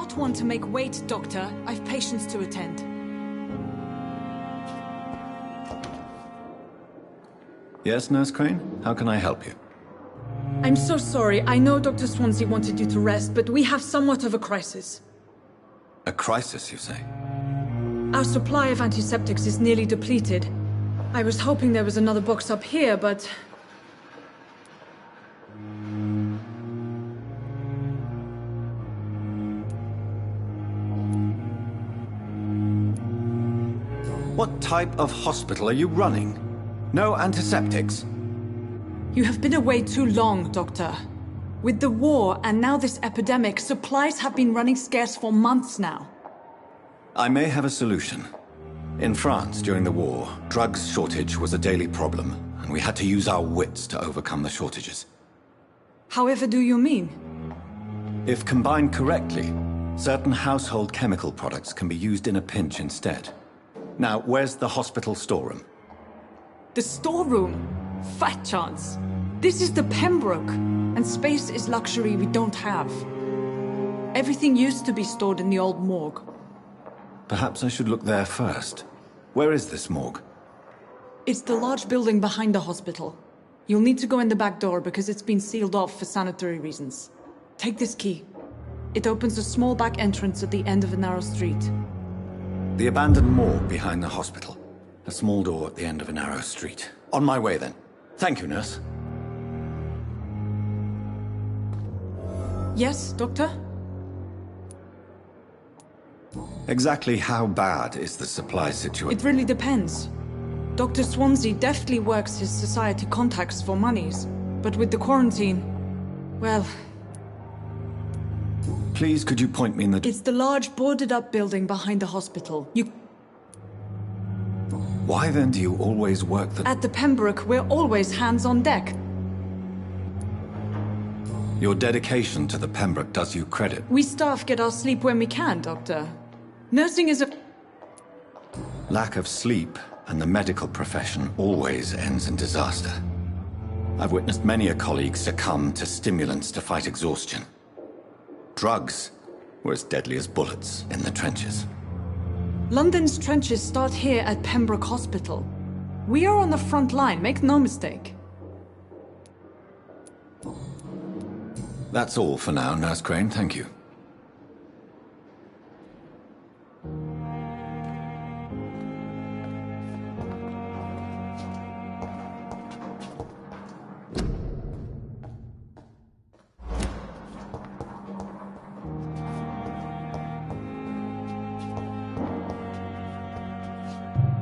not one to make wait, Doctor. I've patients to attend. Yes, Nurse Crane? How can I help you? I'm so sorry. I know Dr. Swansea wanted you to rest, but we have somewhat of a crisis. A crisis, you say? Our supply of antiseptics is nearly depleted. I was hoping there was another box up here, but... What type of hospital are you running? No antiseptics? You have been away too long, Doctor. With the war and now this epidemic, supplies have been running scarce for months now. I may have a solution. In France, during the war, drugs shortage was a daily problem, and we had to use our wits to overcome the shortages. However do you mean? If combined correctly, certain household chemical products can be used in a pinch instead. Now, where's the hospital storeroom? The storeroom? Fat chance. This is the Pembroke, and space is luxury we don't have. Everything used to be stored in the old morgue. Perhaps I should look there first. Where is this morgue? It's the large building behind the hospital. You'll need to go in the back door because it's been sealed off for sanitary reasons. Take this key. It opens a small back entrance at the end of a narrow street. The abandoned morgue behind the hospital. A small door at the end of a narrow street. On my way then. Thank you, nurse. Yes, Doctor? Exactly how bad is the supply situation? It really depends. Dr. Swansea deftly works his society contacts for monies. But with the quarantine, well... Please, could you point me in the... It's the large boarded-up building behind the hospital. Why then do you always work the... At the Pembroke, we're always hands on deck. Your dedication to the Pembroke does you credit. We staff get our sleep when we can, Doctor. Nursing is a... Lack of sleep and the medical profession always ends in disaster. I've witnessed many a colleague succumb to stimulants to fight exhaustion. Drugs were as deadly as bullets in the trenches. London's trenches start here at Pembroke Hospital. We are on the front line, make no mistake. That's all for now, Nurse Crane, thank you.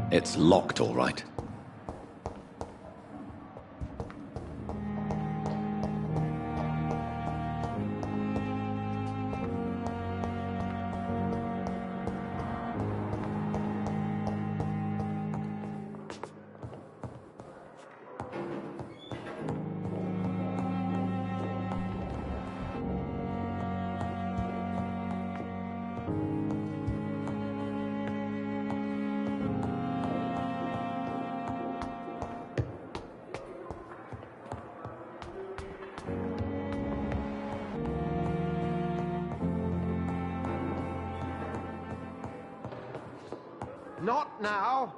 It's locked, all right. Not now!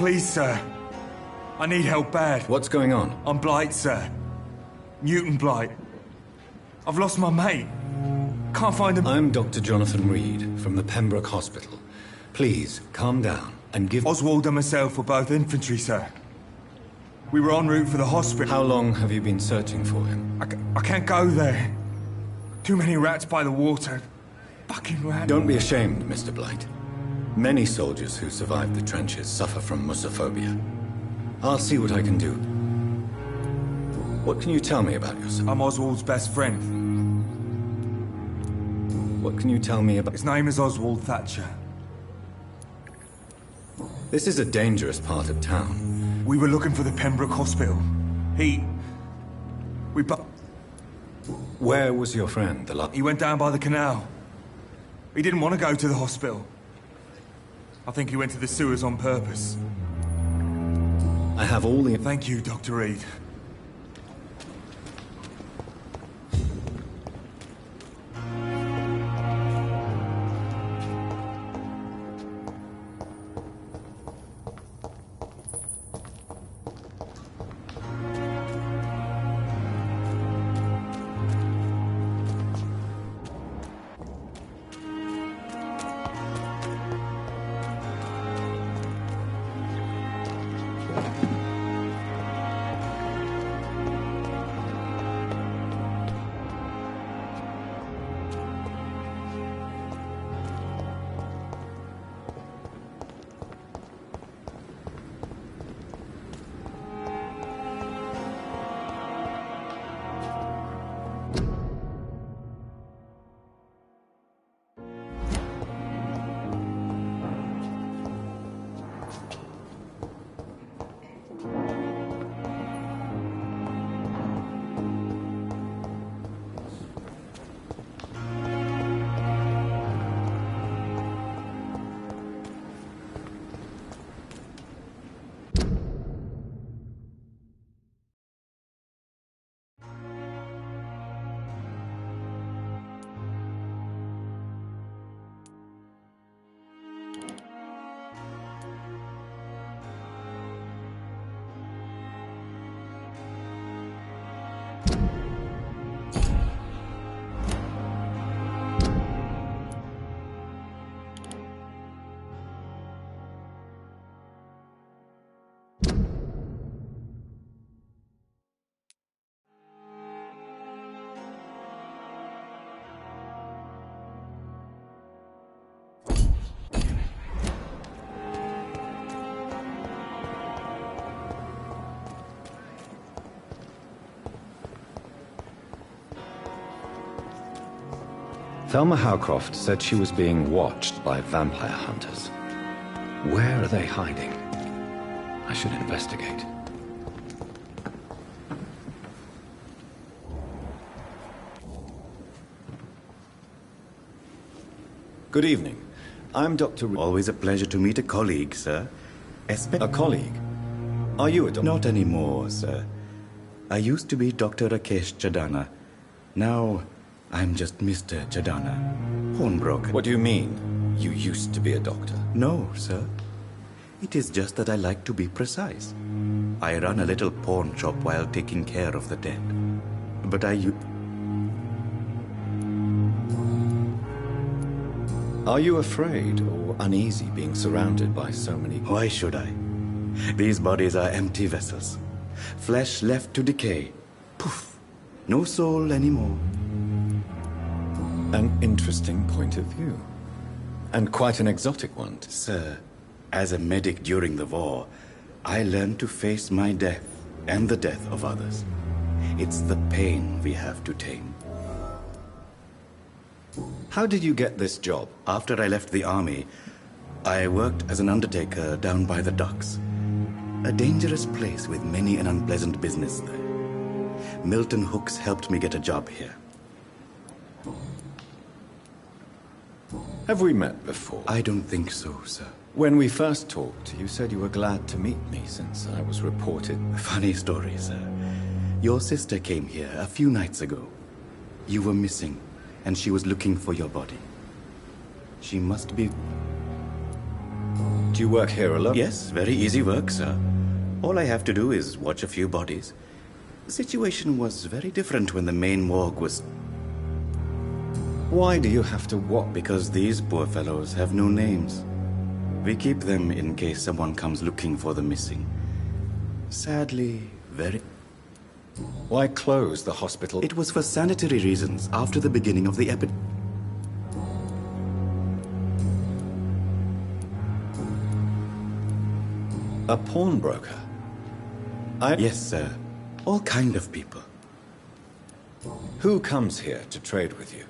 Please, sir. I need help bad. What's going on? I'm Blight, sir. Newton Blight. I've lost my mate. Can't find him. I'm Dr. Jonathan Reed from the Pembroke Hospital. Please, calm down and give... Oswald and myself were both infantry, sir. We were en route for the hospital. How long have you been searching for him? I can't go there. Too many rats by the water. Fucking rats. Don't be ashamed, Mr. Blight. Many soldiers who survived the trenches suffer from musophobia. I'll see what I can do. What can you tell me about yourself? I'm Oswald's best friend. What can you tell me about... His name is Oswald Thatcher. This is a dangerous part of town. We were looking for the Pembroke Hospital. Where was your friend, He went down by the canal. He didn't want to go to the hospital. I think he went to the sewers on purpose. I have all the... Thank you, Dr. Reed. Thelma Howcroft said she was being watched by vampire hunters. Where are they hiding? I should investigate. Good evening. I'm Dr. Always a pleasure to meet a colleague, sir. A colleague? Are you a doctor? Not anymore, sir. I used to be Dr. Rakesh Chadana. Now, I'm just Mr. Chadana. Pawnbroker. What do you mean, you used to be a doctor? No, sir. It is just that I like to be precise. I run a little pawn shop while taking care of the dead. But Are you afraid or uneasy being surrounded by so many... Why should I? These bodies are empty vessels. Flesh left to decay. Poof. No soul anymore. An interesting point of view. And quite an exotic one. Sir, as a medic during the war, I learned to face my death and the death of others. It's the pain we have to tame. How did you get this job? After I left the army, I worked as an undertaker down by the docks. A dangerous place with many an unpleasant business there. Milton Hooks helped me get a job here. Have we met before? I don't think so, sir. When we first talked, you said you were glad to meet me since I was reported... Funny story, sir. Your sister came here a few nights ago. You were missing, and she was looking for your body. She must be... Do you work here alone? Yes, very easy work, sir. All I have to do is watch a few bodies. The situation was very different when the main morgue was... Why do you have to what? Because these poor fellows have no names. We keep them in case someone comes looking for the missing. Sadly, very... Why close the hospital? It was for sanitary reasons after the beginning of the epidemic. A pawnbroker? Yes, sir. All kind of people. Who comes here to trade with you?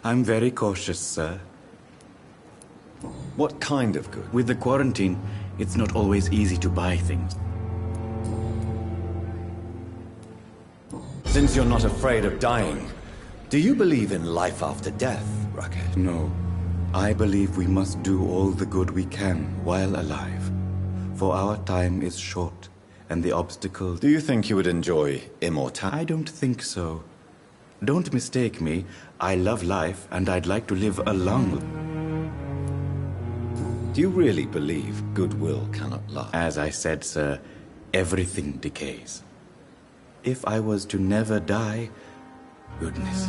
I'm very cautious, sir. What kind of good? With the quarantine, it's not always easy to buy things. Since you're not afraid of dying, do you believe in life after death, Rakesh? No. I believe we must do all the good we can while alive. For our time is short, and the obstacles... Do you think you would enjoy immortality? I don't think so. Don't mistake me. I love life, and I'd like to live a long... Do you really believe goodwill cannot last? As I said, sir, everything decays. If I was to never die, goodness,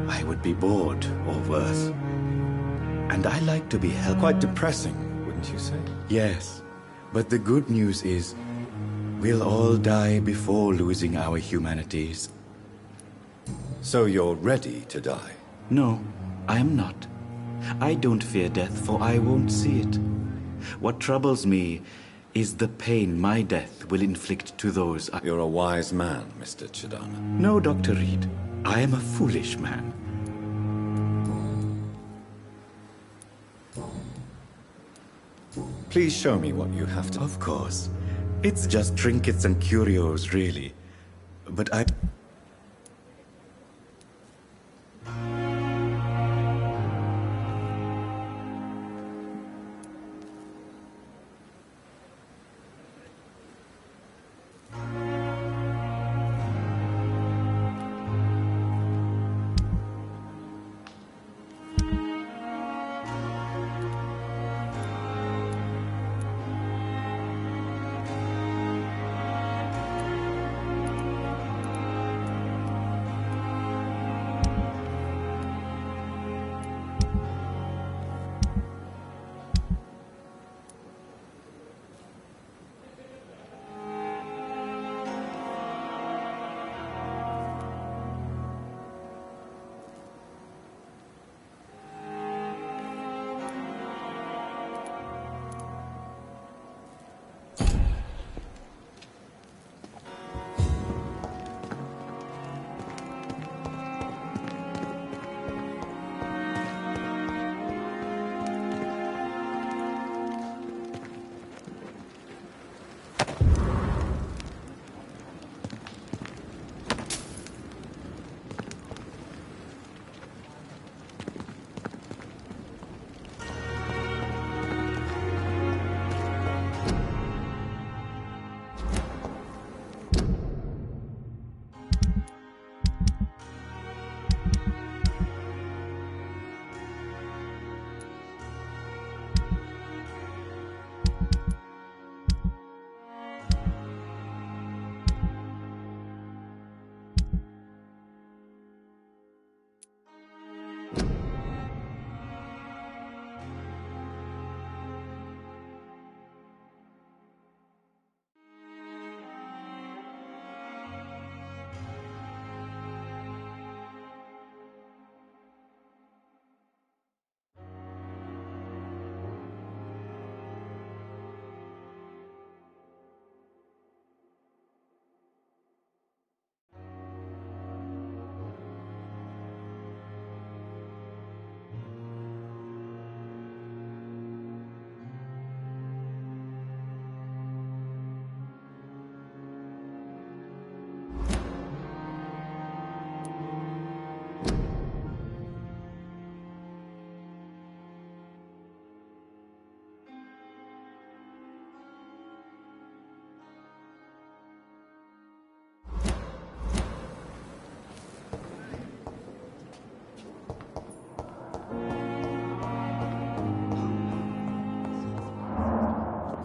I would be bored or worse. And I like to be helped. Quite depressing, wouldn't you say? Yes, but the good news is, we'll all die before losing our humanities. So you're ready to die? No, I am not. I don't fear death, for I won't see it. What troubles me is the pain my death will inflict to those I... You're a wise man, Mr. Chidana. No, Dr. Reed. I am a foolish man. Please show me what you have to... Of course. It's just trinkets and curios, really. But I...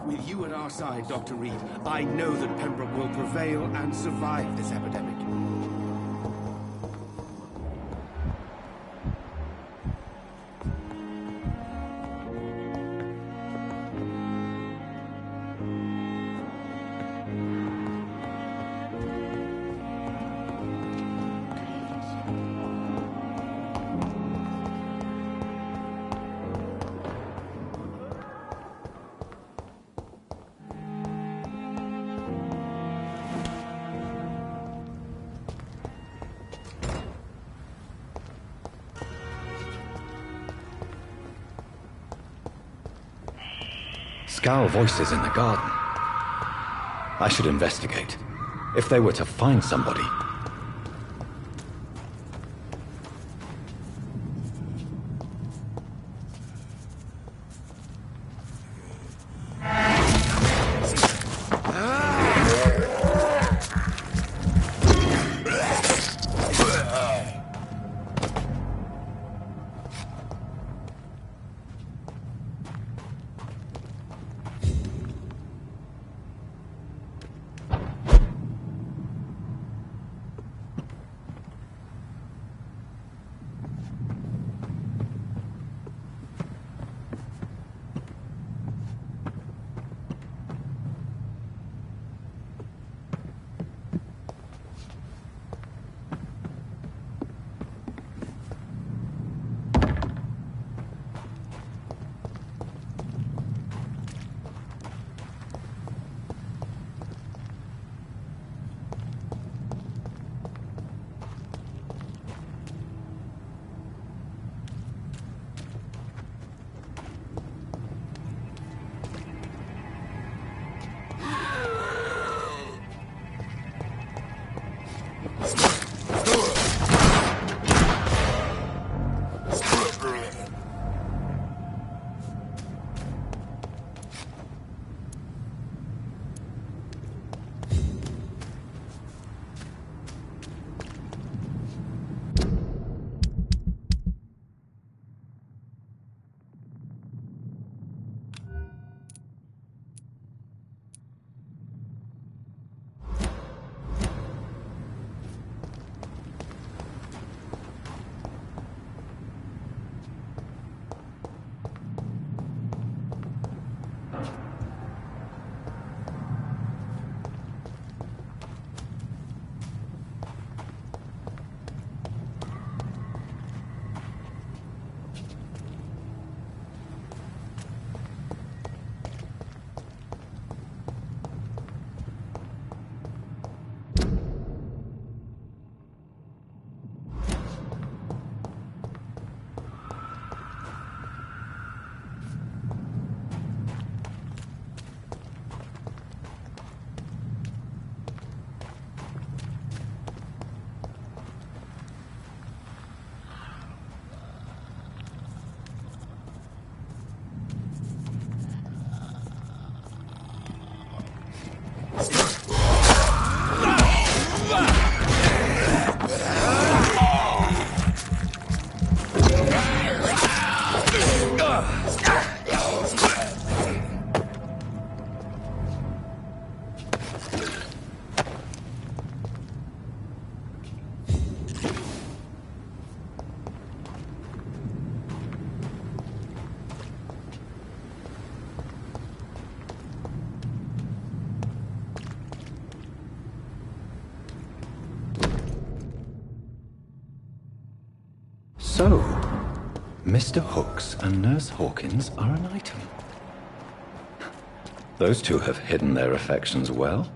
With you at our side, Dr. Reed, I know that Pembroke will prevail and survive this epidemic. Scowl voices in the garden. I should investigate. If they were to find somebody. So, Mr. Hooks and Nurse Hawkins are an item. Those two have hidden their affections well.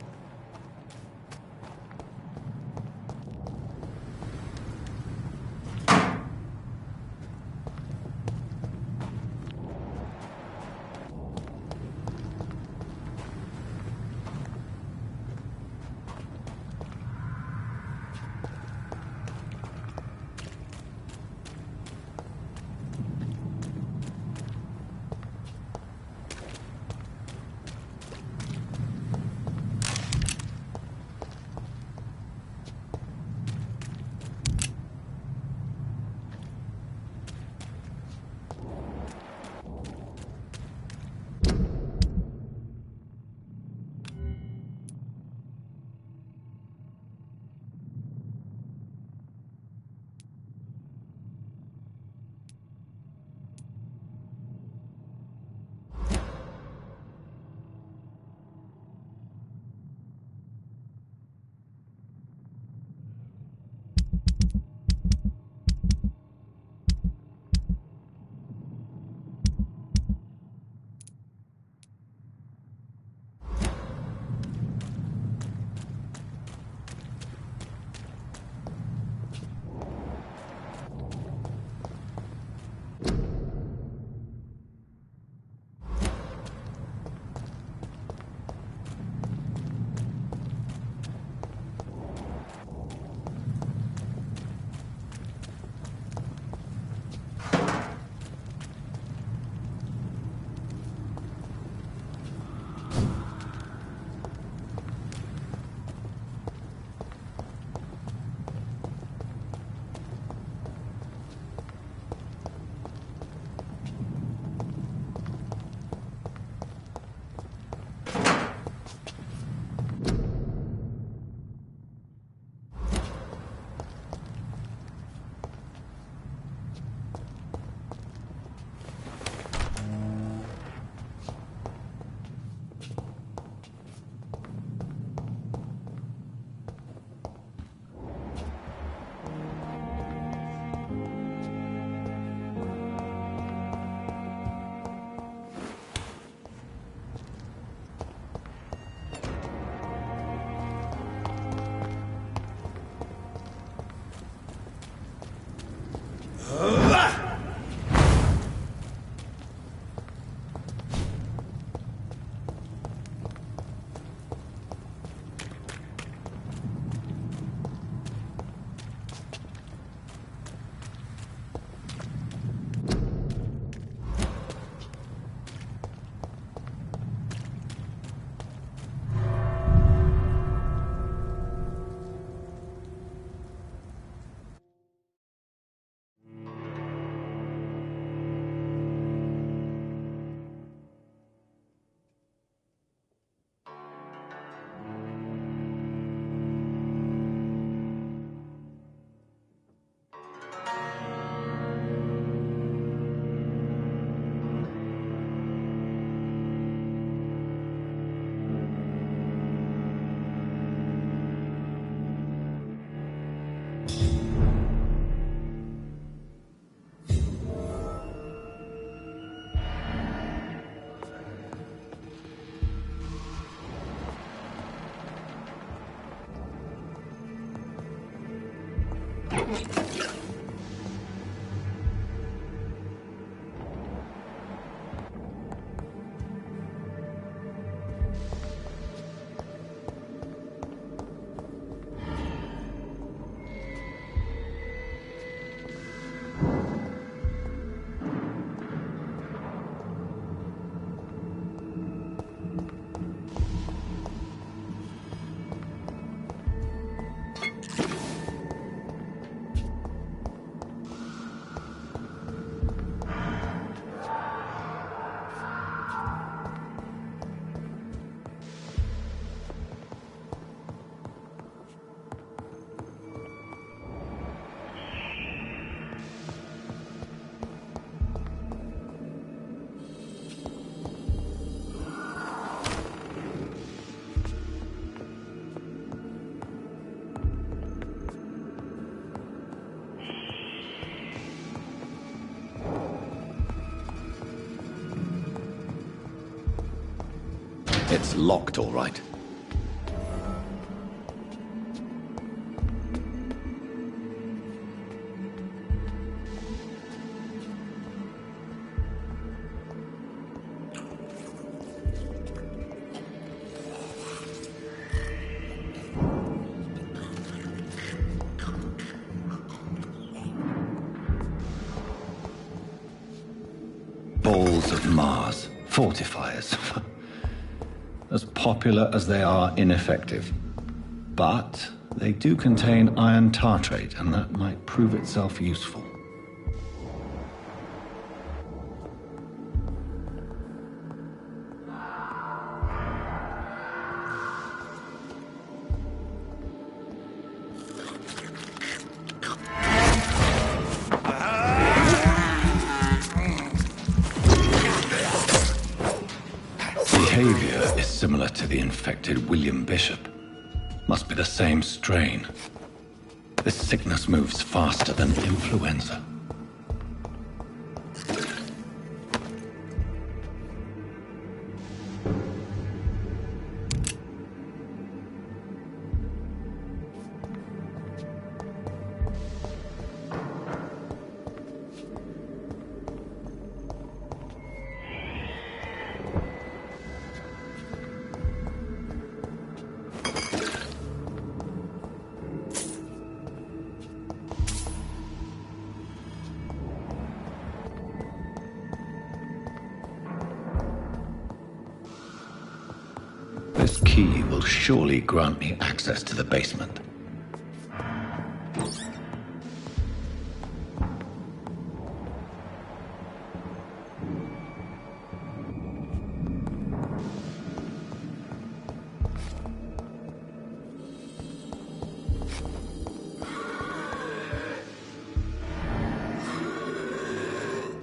It's locked, all right. Balls of Mars, fortifiers. As popular as they are ineffective. But they do contain iron tartrate, and that might prove itself useful. Behavior is similar to the infected William Bishop. Must be the same strain. This sickness moves faster than influenza. This key will surely grant me access to the basement.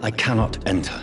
I cannot enter.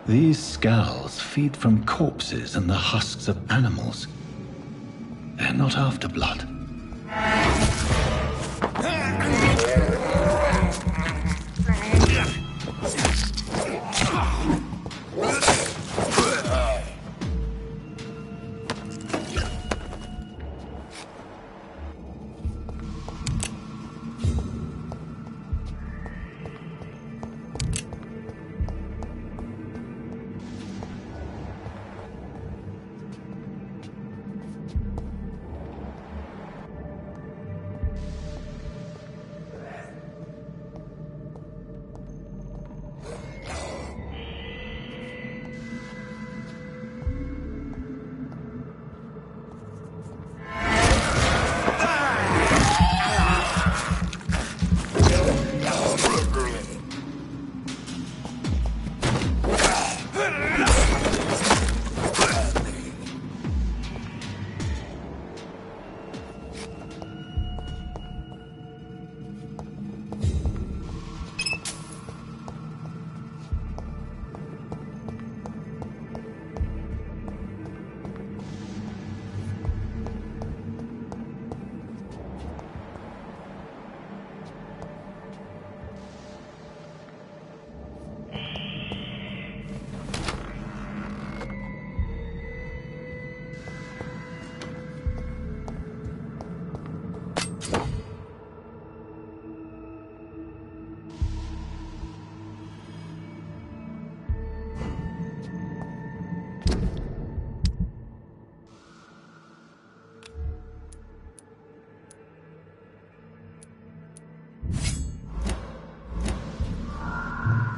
These skulls feed from corpses and the husks of animals. They're not after blood.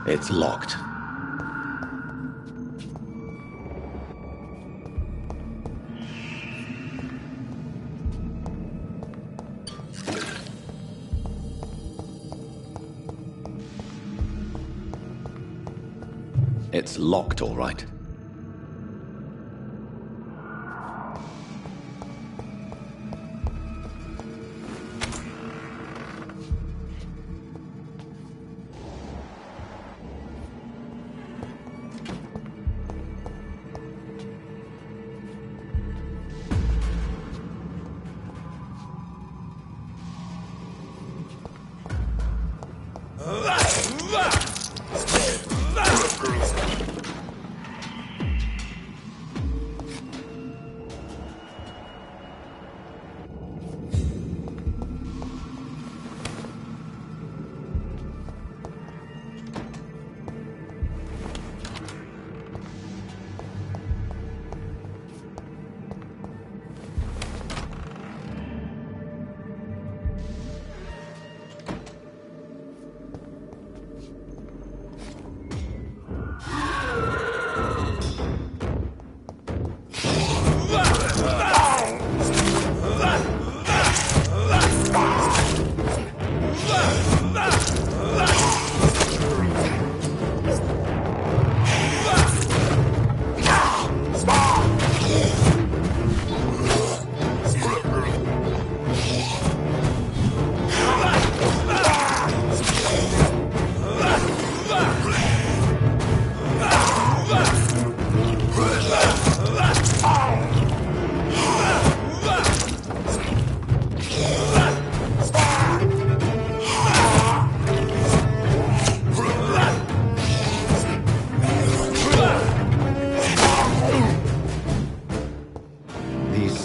It's locked. It's locked, all right.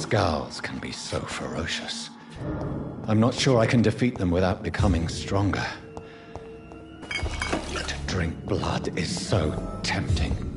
Skulls can be so ferocious. I'm not sure I can defeat them without becoming stronger. To drink blood is so tempting.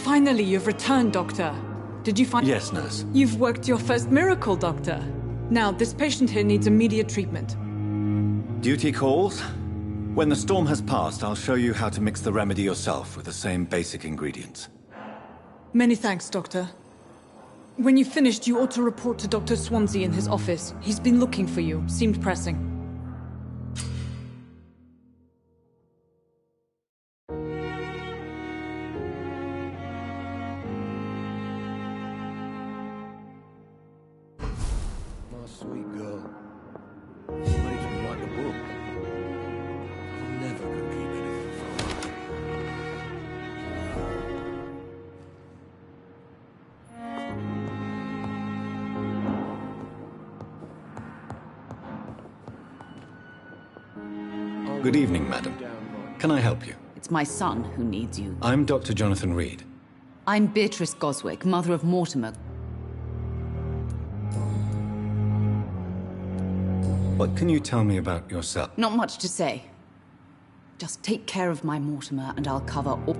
Finally, you've returned, Doctor. Did you find... Yes, nurse. You've worked your first miracle, Doctor. Now, this patient here needs immediate treatment. Duty calls. When the storm has passed, I'll show you how to mix the remedy yourself with the same basic ingredients. Many thanks, Doctor. When you've finished, you ought to report to Dr. Swansea in his office. He's been looking for you. Seemed pressing. My sweet girl. She makes me like a book. I'm never gonna keep anything from her. Good evening, madam. Can I help you? It's my son who needs you. I'm Dr. Jonathan Reed. I'm Beatrice Goswick, mother of Mortimer. What can you tell me about yourself? Not much to say. Just take care of my Mortimer and I'll cover all...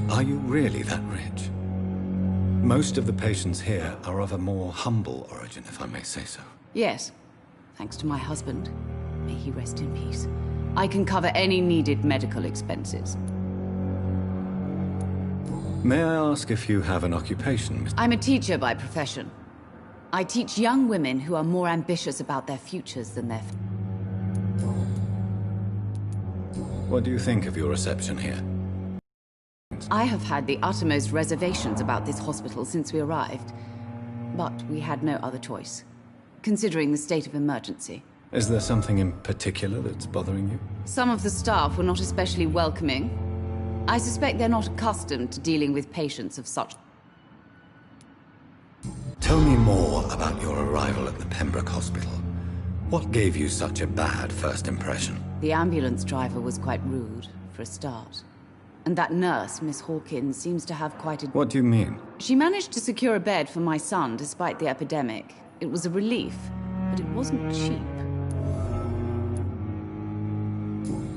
Are you really that rich? Most of the patients here are of a more humble origin, if I may say so. Yes, thanks to my husband. May he rest in peace. I can cover any needed medical expenses. May I ask if you have an occupation, Mr. I'm a teacher by profession. I teach young women who are more ambitious about their futures than their... What do you think of your reception here? I have had the uttermost reservations about this hospital since we arrived. But we had no other choice, considering the state of emergency. Is there something in particular that's bothering you? Some of the staff were not especially welcoming. I suspect they're not accustomed to dealing with patients of such... Tell me more about your arrival at the Pembroke Hospital. What gave you such a bad first impression? The ambulance driver was quite rude, for a start. And that nurse, Miss Hawkins, seems to have quite a... What do you mean? She managed to secure a bed for my son despite the epidemic. It was a relief, but it wasn't cheap.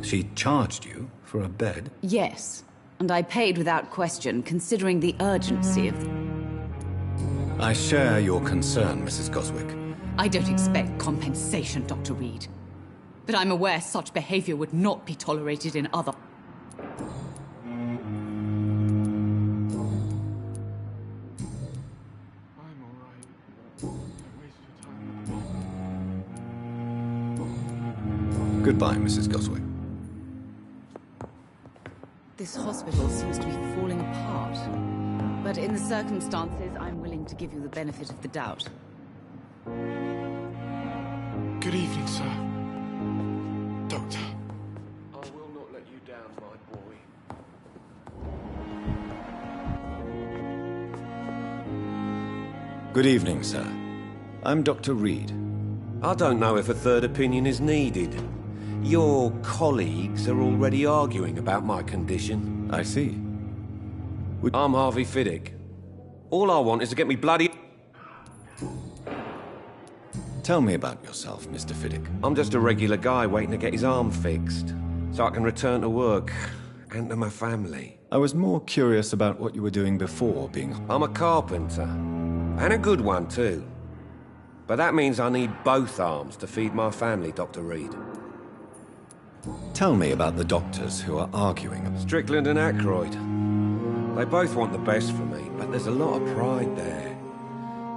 She charged you for a bed? Yes, and I paid without question, considering the urgency of... I share your concern, Mrs. Goswick. I don't expect compensation, Dr. Reed. But I'm aware such behavior would not be tolerated in other... Goodbye, Mrs. Goswick. This hospital seems to be falling apart. But in the circumstances, I'm willing to give you the benefit of the doubt. Good evening, sir. Doctor. I will not let you down, my boy. Good evening, sir. I'm Dr. Reed. I don't know if a third opinion is needed. Your colleagues are already arguing about my condition. I see. I'm Harvey Fiddick. All I want is to get me bloody... Tell me about yourself, Mr. Fiddick. I'm just a regular guy waiting to get his arm fixed, so I can return to work and to my family. I was more curious about what you were doing before being... I'm a carpenter, and a good one too. But that means I need both arms to feed my family, Dr. Reed. Tell me about the doctors who are arguing. Strickland and Aykroyd. They both want the best for me, but there's a lot of pride there.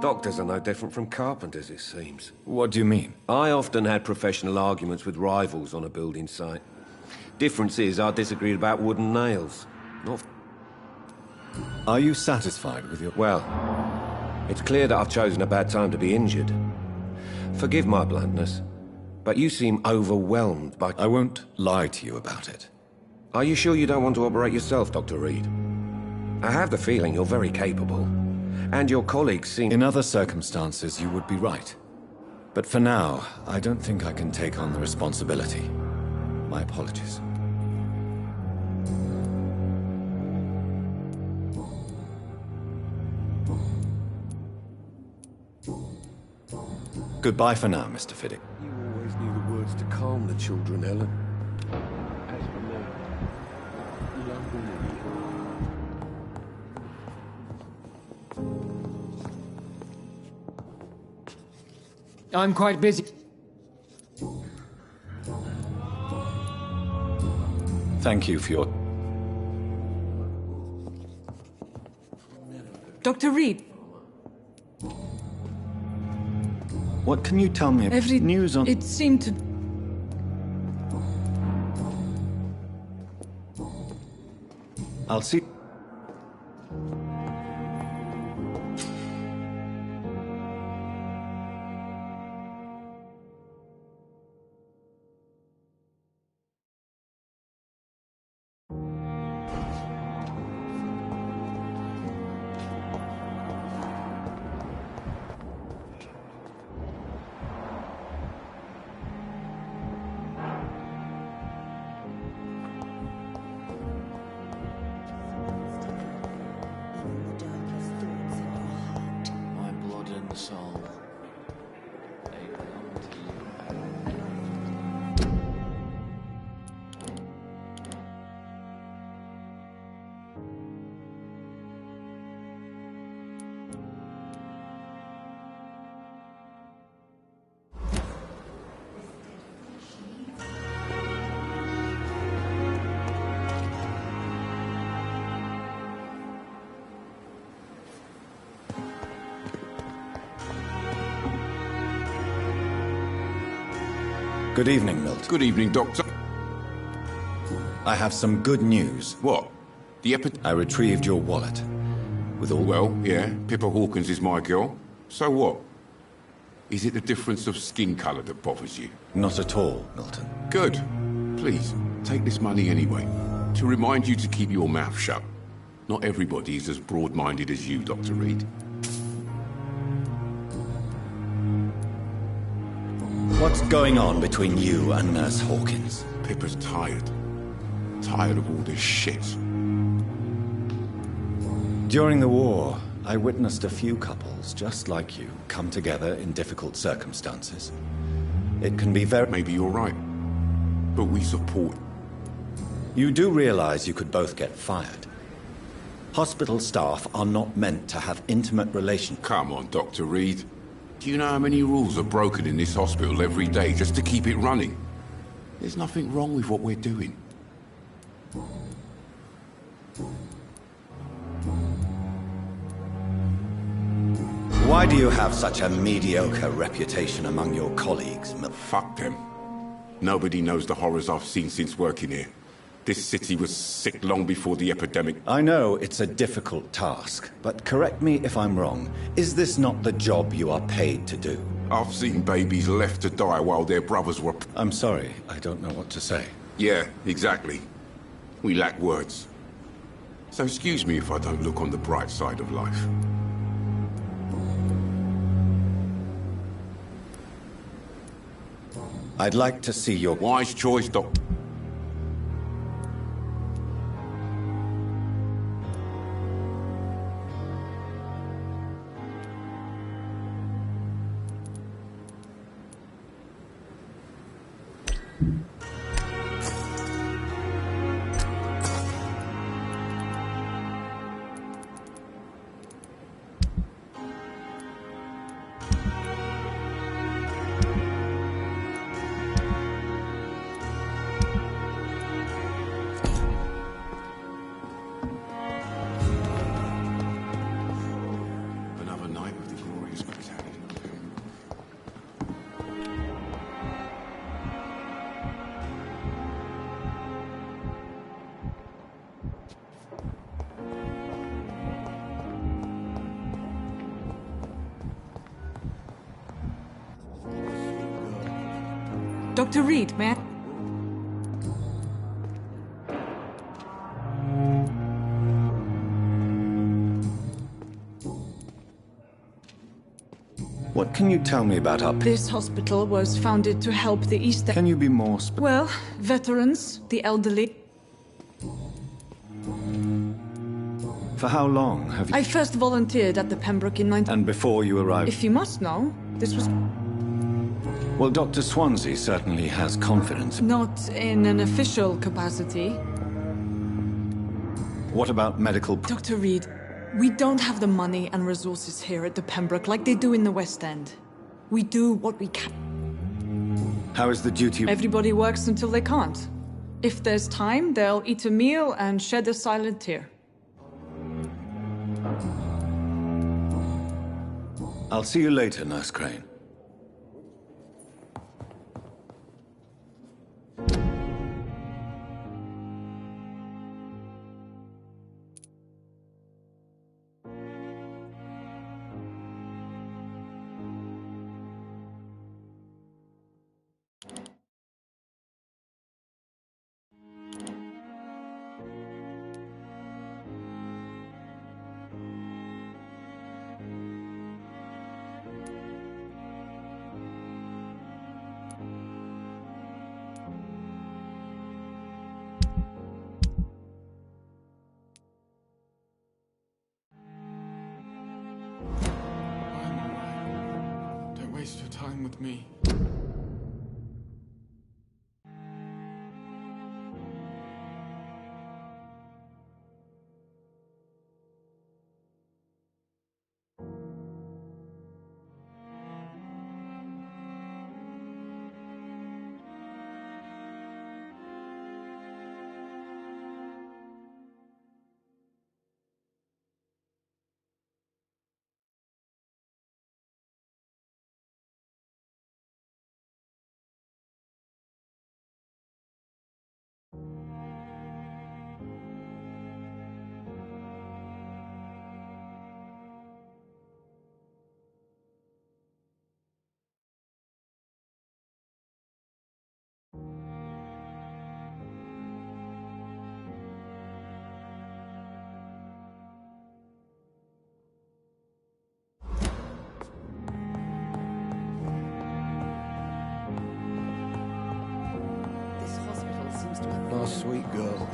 Doctors are no different from carpenters, it seems. What do you mean? I often had professional arguments with rivals on a building site. Difference is, I disagreed about wooden nails. Not... Are you satisfied with your... Well, it's clear that I've chosen a bad time to be injured. Forgive my bluntness, but you seem overwhelmed by... I won't lie to you about it. Are you sure you don't want to operate yourself, Dr. Reed? I have the feeling you're very capable, and your colleagues seem... In other circumstances, you would be right. But for now, I don't think I can take on the responsibility. My apologies. Goodbye for now, Mr. Fiddick. You always knew the words to calm the children, Helen. As for me, London I'm quite busy. Thank you for your... Dr. Reed. What can you tell me? Every news on... It seemed to... I'll see... My blood and soul. They belong to you. Good evening, Milt. Good evening, Doctor. I have some good news. What? I retrieved your wallet. With all... Well, yeah, Pippa Hawkins is my girl. So what? Is it the difference of skin colour that bothers you? Not at all, Milton. Good. Please, take this money anyway. To remind you to keep your mouth shut. Not everybody is as broad-minded as you, Dr. Reed. What's going on between you and Nurse Hawkins? Pippa's tired. Tired of all this shit. During the war, I witnessed a few couples, just like you, come together in difficult circumstances. It can be very... Maybe you're right. But we support... You do realize you could both get fired. Hospital staff are not meant to have intimate relations. Come on, Dr. Reed. Do you know how many rules are broken in this hospital every day just to keep it running? There's nothing wrong with what we're doing. Why do you have such a mediocre reputation among your colleagues, Milt? Fuck them. Nobody knows the horrors I've seen since working here. This city was sick long before the epidemic. I know it's a difficult task, but correct me if I'm wrong. Is this not the job you are paid to do? I've seen babies left to die while their brothers were... I'm sorry, I don't know what to say. Yeah, exactly. We lack words. So excuse me if I don't look on the bright side of life. I'd like to see your... Wise choice, Doc. Another night of the glorious battalion. Dr. Reed, may I... What can you tell me about our... This hospital was founded to help the East... Can you be more Well, veterans, the elderly. For how long have you... I first volunteered at the Pembroke in 19... And before you arrived... If you must know, this was... Well, Dr. Swansea certainly has confidence. Not in an official capacity. What about medical... Dr. Reed, we don't have the money and resources here at the Pembroke like they do in the West End. We do what we can. How is the duty... Everybody works until they can't. If there's time, they'll eat a meal and shed a silent tear. I'll see you later, Nurse Crane. Don't waste your time with me. This hospital seems to have... Nice, sweet girl.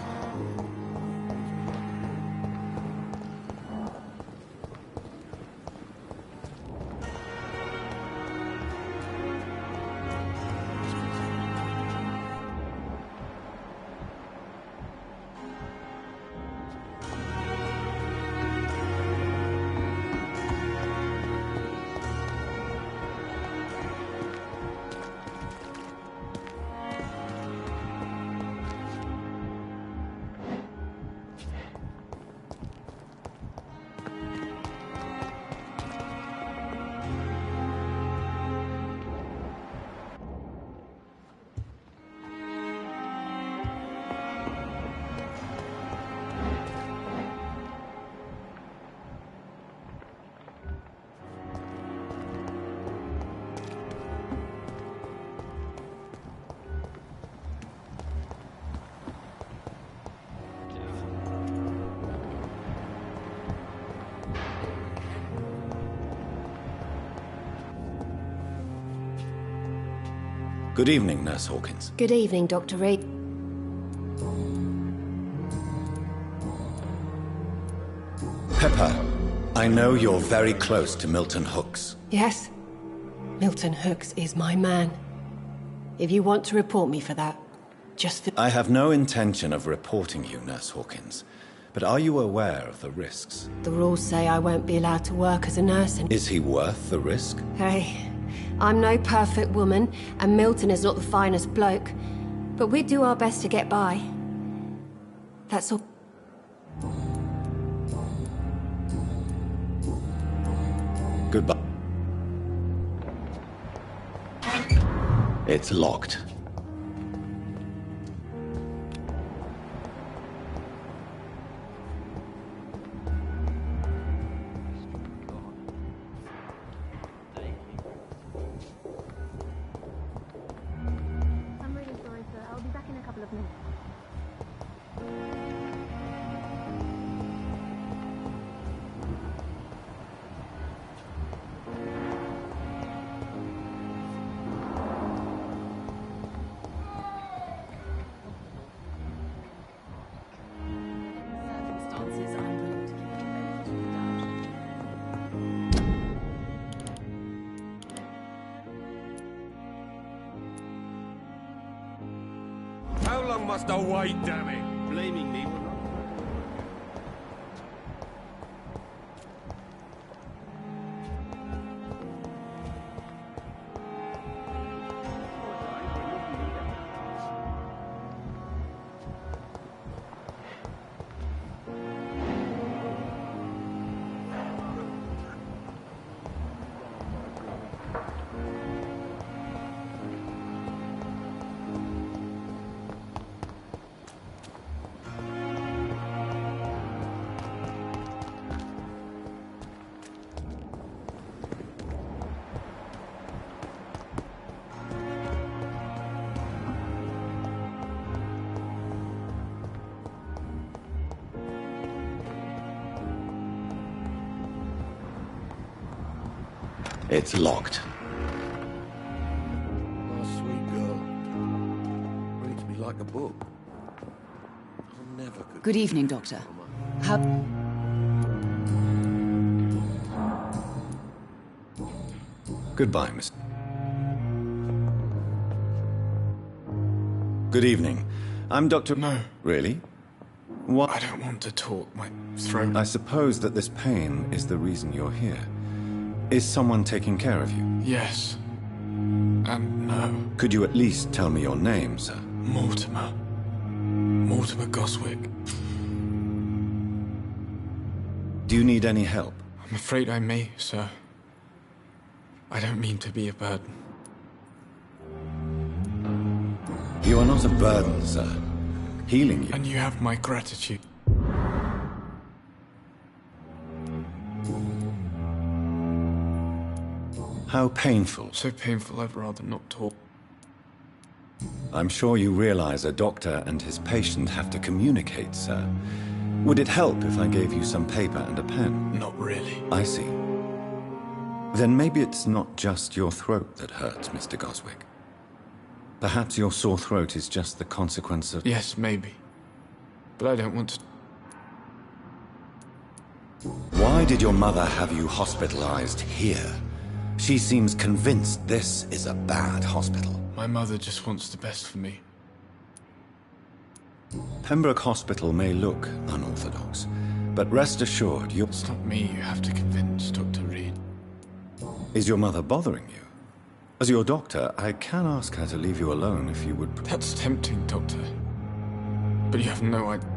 Good evening, Nurse Hawkins. Good evening, Dr. Reed. Pepper, I know you're very close to Milton Hooks. Yes? Milton Hooks is my man. If you want to report me for that, just... I have no intention of reporting you, Nurse Hawkins. But are you aware of the risks? The rules say I won't be allowed to work as a nurse and... Is he worth the risk? Hey, I'm no perfect woman, and Milton is not the finest bloke. But we do our best to get by. That's all. Goodbye. It's locked. I'm really sorry, sir. I'll be back in a couple of minutes. Circumstances, I'm willing to give you the benefit of the doubt. How long must I wait, damn it? Blaming me will not... It's locked. My sweet girl. Reads me like a book. I'm never good. Good evening, Doctor. How... Goodbye, Miss. Good evening. I'm Dr. No. Really? What? I don't want to talk. My throat... I suppose that this pain is the reason you're here. Is someone taking care of you? Yes. And no. Could you at least tell me your name, sir? Mortimer. Mortimer Goswick. Do you need any help? I'm afraid I may, sir. I don't mean to be a burden. You are not a burden, sir. Healing you. And you have my gratitude. How painful. So painful I'd rather not talk. I'm sure you realize a doctor and his patient have to communicate, sir. Would it help if I gave you some paper and a pen? Not really. I see. Then maybe it's not just your throat that hurts, Mr. Goswick. Perhaps your sore throat is just the consequence of... Yes, maybe. But I don't want to... Why did your mother have you hospitalized here? She seems convinced this is a bad hospital. My mother just wants the best for me. Pembroke Hospital may look unorthodox, but rest assured you... It's not me you have to convince, Dr. Reed. Is your mother bothering you? As your doctor, I can ask her to leave you alone if you would... That's tempting, Doctor. But you have no idea.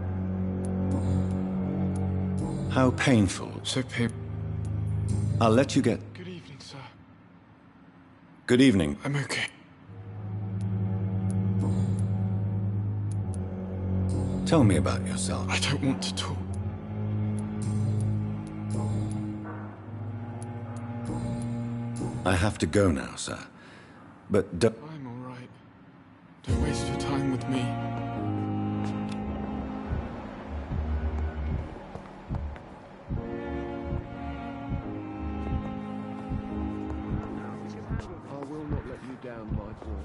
How painful. So painful. I'll let you get... Good evening, sir. Good evening. I'm okay. Tell me about yourself. I don't want to talk. I have to go now, sir. But don't... I'm all right. Don't waste your time with me. I will not let you down, my boy.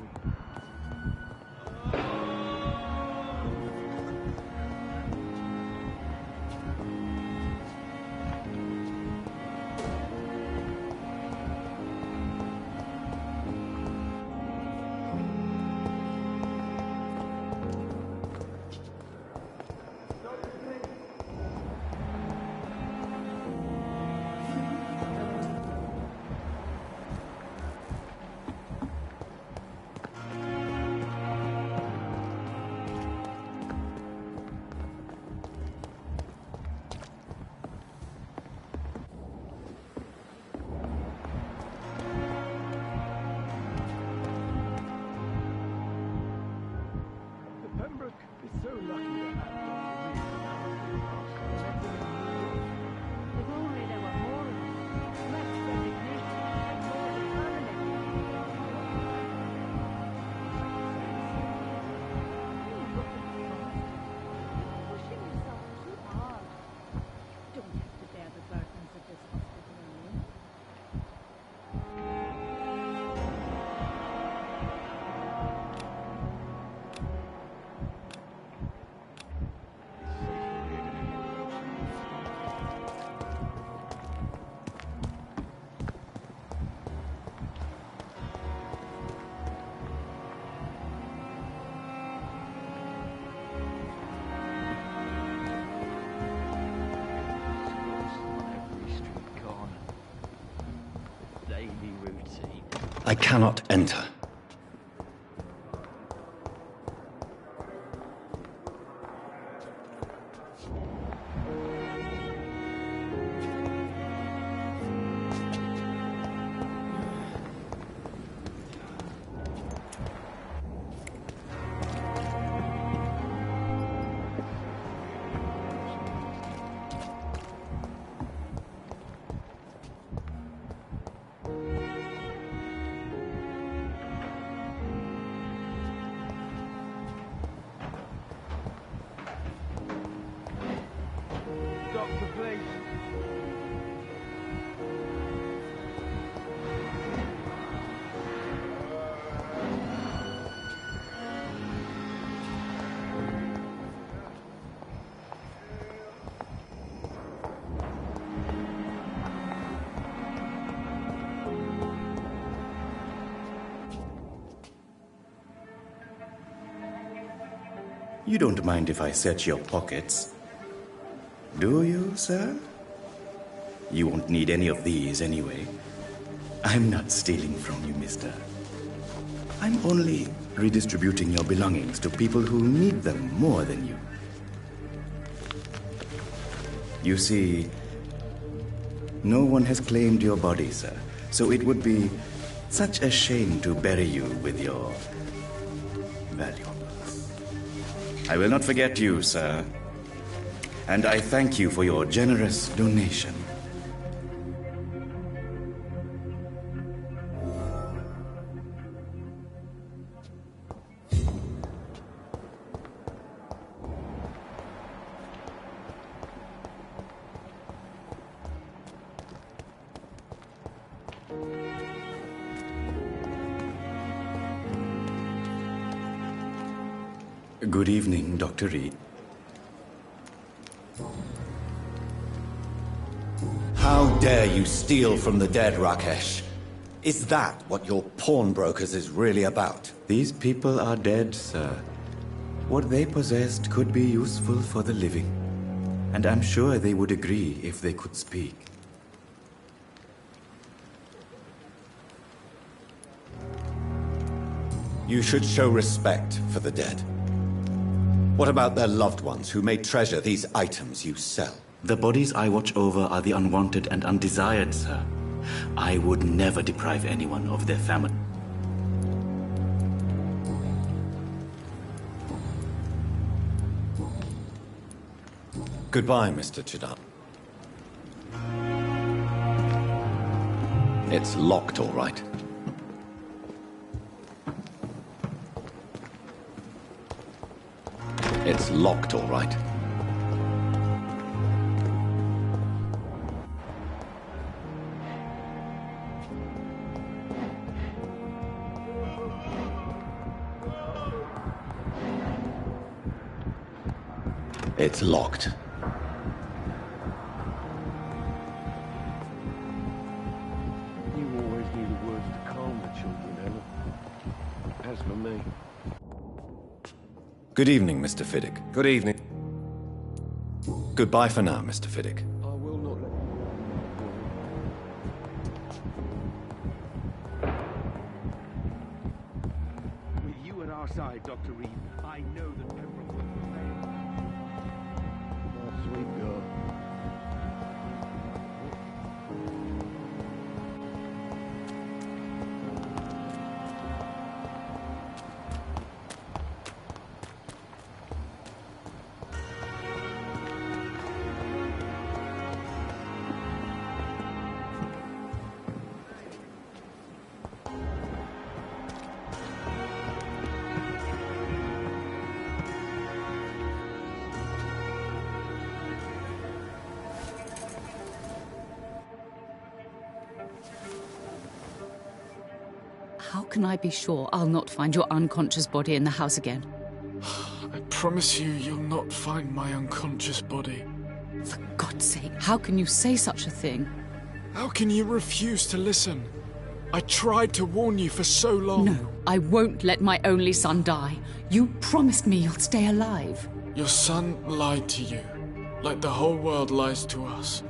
Pembroke is so lucky to have Dr. Reed. If only there were more of us. Less resignation and more determination. Pushing yourself too hard. You don't have to bear the burdens of this hospital alone. Daily routine. I cannot enter. Doctor, please. You don't mind if I search your pockets, do you, sir? You won't need any of these anyway. I'm not stealing from you, mister. I'm only redistributing your belongings to people who need them more than you. You see, no one has claimed your body, sir, so it would be such a shame to bury you with your valuables. I will not forget you, sir, and I thank you for your generous donation. Good evening, Dr. Reed. How dare you steal from the dead, Rakesh? Is that what your pawnbrokers is really about? These people are dead, sir. What they possessed could be useful for the living. And I'm sure they would agree if they could speak. You should show respect for the dead. What about their loved ones who may treasure these items you sell? The bodies I watch over are the unwanted and undesired, sir. I would never deprive anyone of their family. Goodbye, Mr. Chidam. It's locked, all right. It's locked, all right. It's locked. You always knew the words to calm the children, Ella. As for me... Good evening, Mr. Fiddick. Good evening. Goodbye for now, Mr. Fiddick. I will not let you... With you at our side, Dr. Reed, I know that Pembroke will prevail. Oh, sweet God. How can I be sure I'll not find your unconscious body in the house again? I promise you, you'll not find my unconscious body. For God's sake, how can you say such a thing? How can you refuse to listen? I tried to warn you for so long. No, I won't let my only son die. You promised me you'll stay alive. Your son lied to you, like the whole world lies to us.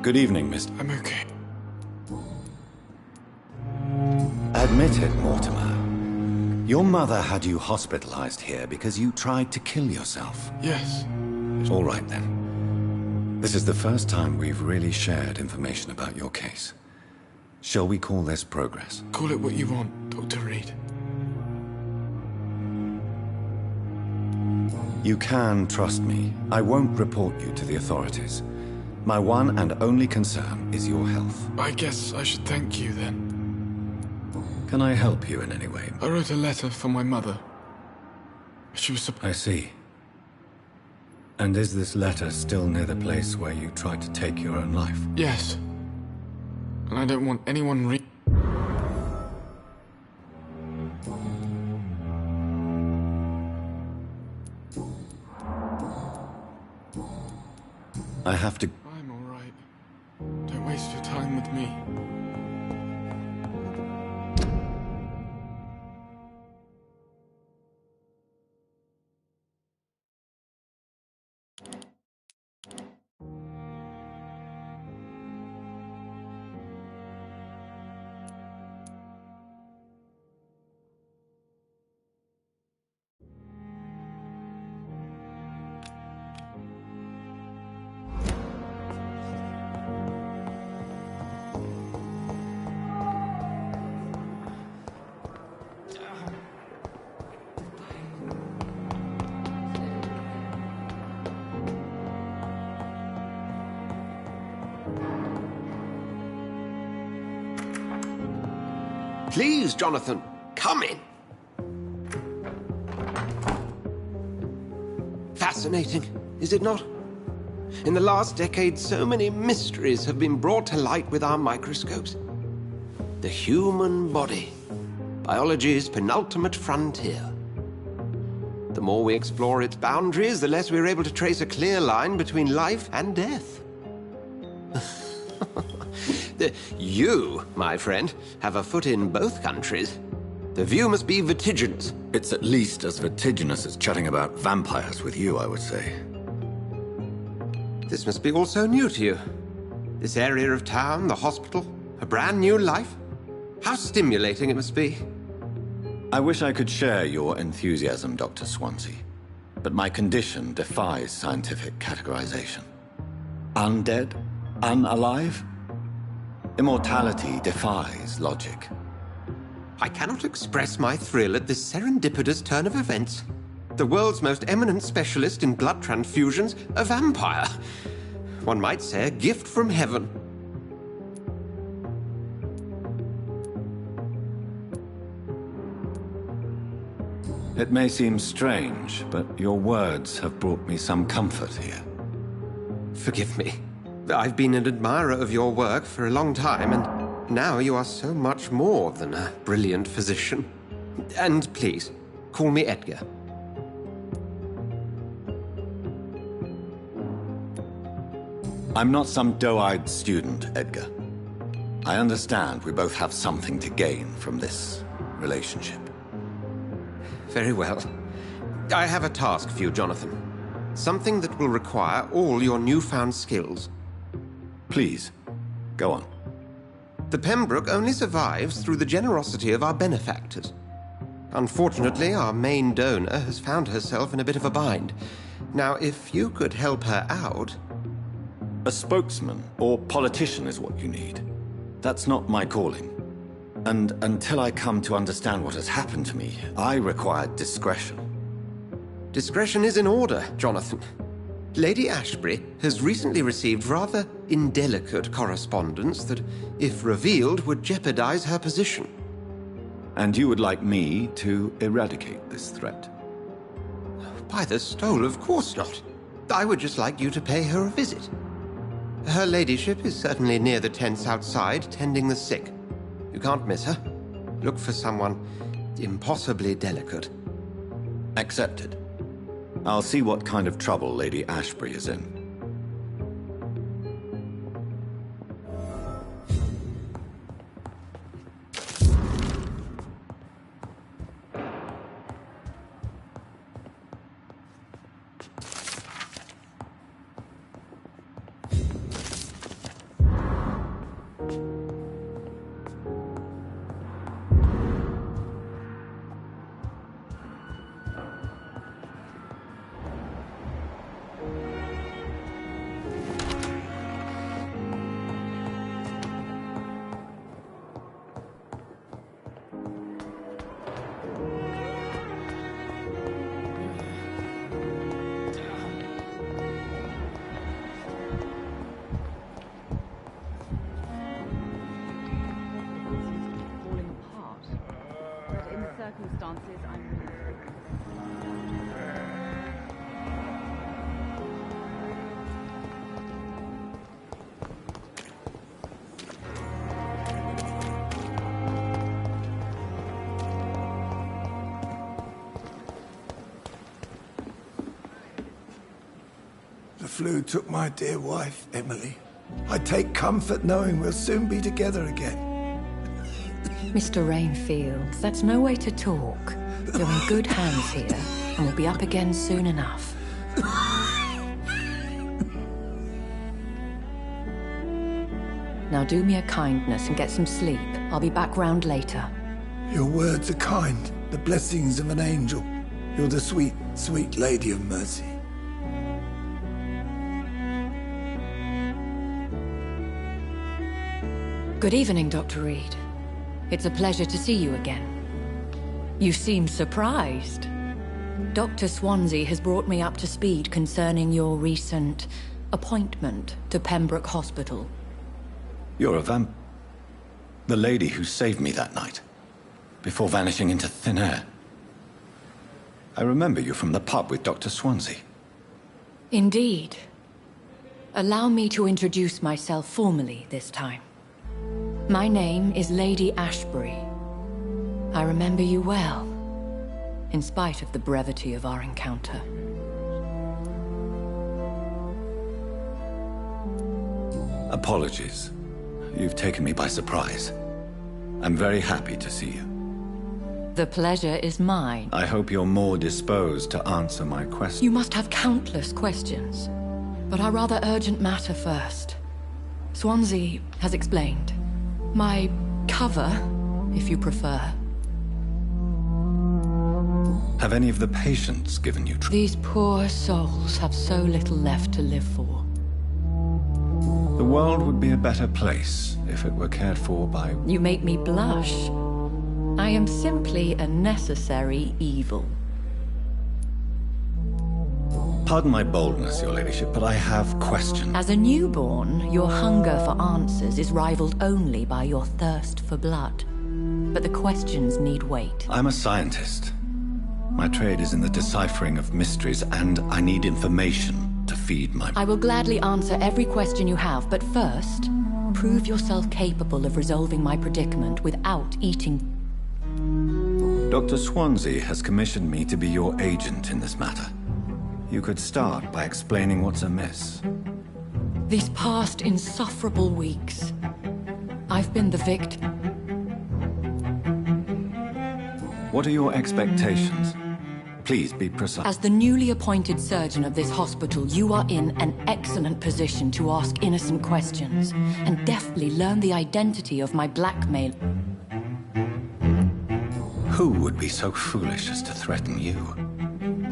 Good evening, Mr. I'm okay. Admit it, Mortimer. Your mother had you hospitalized here because you tried to kill yourself. Yes. All right, then. This is the first time we've really shared information about your case. Shall we call this progress? Call it what you want, Dr. Reed. You can trust me. I won't report you to the authorities. My one and only concern is your health. I guess I should thank you then. Can I help you in any way? I wrote a letter for my mother. She was I see. And is this letter still near the place where you tried to take your own life? Yes. And I don't want anyone I have to... I'm alright. Don't waste your time with me. Please, Jonathan, come in. Fascinating, is it not? In the last decade, so many mysteries have been brought to light with our microscopes. The human body, biology's penultimate frontier. The more we explore its boundaries, the less we're able to trace a clear line between life and death. You, my friend, have a foot in both countries. The view must be vertiginous. It's at least as vertiginous as chatting about vampires with you, I would say. This must be all so new to you. This area of town, the hospital, a brand new life. How stimulating it must be. I wish I could share your enthusiasm, Dr. Swansea, but my condition defies scientific categorization. Undead? Unalive? Immortality defies logic. I cannot express my thrill at this serendipitous turn of events. The world's most eminent specialist in blood transfusions, a vampire. One might say a gift from heaven. It may seem strange, but your words have brought me some comfort here. Forgive me. I've been an admirer of your work for a long time, and now you are so much more than a brilliant physician. And please, call me Edgar. I'm not some doe-eyed student, Edgar. I understand we both have something to gain from this relationship. Very well. I have a task for you, Jonathan. Something that will require all your newfound skills. Please, go on. The Pembroke only survives through the generosity of our benefactors. Unfortunately, our main donor has found herself in a bit of a bind. Now, if you could help her out... A spokesman or politician is what you need. That's not my calling. And until I come to understand what has happened to me, I require discretion. Discretion is in order, Jonathan. Lady Ashbury has recently received rather indelicate correspondence that, if revealed, would jeopardize her position. And you would like me to eradicate this threat? By the stole, of course not. I would just like you to pay her a visit. Her ladyship is certainly near the tents outside, tending the sick. You can't miss her. Look for someone impossibly delicate. Accepted. I'll see what kind of trouble Lady Ashbury is in. circumstances, I'm The flu took my dear wife, Emily. I take comfort knowing we'll soon be together again. Mr. Rainfield, that's no way to talk. You're in good hands here, and we'll be up again soon enough. Now do me a kindness and get some sleep. I'll be back round later. Your words are kind, the blessings of an angel. You're the sweet, sweet Lady of Mercy. Good evening, Dr. Reed. It's a pleasure to see you again. You seem surprised. Dr. Swansea has brought me up to speed concerning your recent appointment to Pembroke Hospital. You're a the lady who saved me that night, before vanishing into thin air. I remember you from the pub with Dr. Swansea. Indeed. Allow me to introduce myself formally this time. My name is Lady Ashbury. I remember you well, in spite of the brevity of our encounter. Apologies. You've taken me by surprise. I'm very happy to see you. The pleasure is mine. I hope you're more disposed to answer my questions. You must have countless questions, but our rather urgent matter first. Swansea has explained. My cover, if you prefer. Have any of the patients given you trouble? These poor souls have so little left to live for. The world would be a better place if it were cared for by... You make me blush. I am simply a necessary evil. Pardon my boldness, Your Ladyship, but I have questions. As a newborn, your hunger for answers is rivaled only by your thirst for blood. But the questions need wait. I'm a scientist. My trade is in the deciphering of mysteries, and I need information to feed my... I will gladly answer every question you have, but first, prove yourself capable of resolving my predicament without eating... Dr. Swansea has commissioned me to be your agent in this matter. You could start by explaining what's amiss. These past insufferable weeks, I've been the victim. What are your expectations? Please be precise. As the newly appointed surgeon of this hospital, you are in an excellent position to ask innocent questions and deftly learn the identity of my blackmail. Who would be so foolish as to threaten you?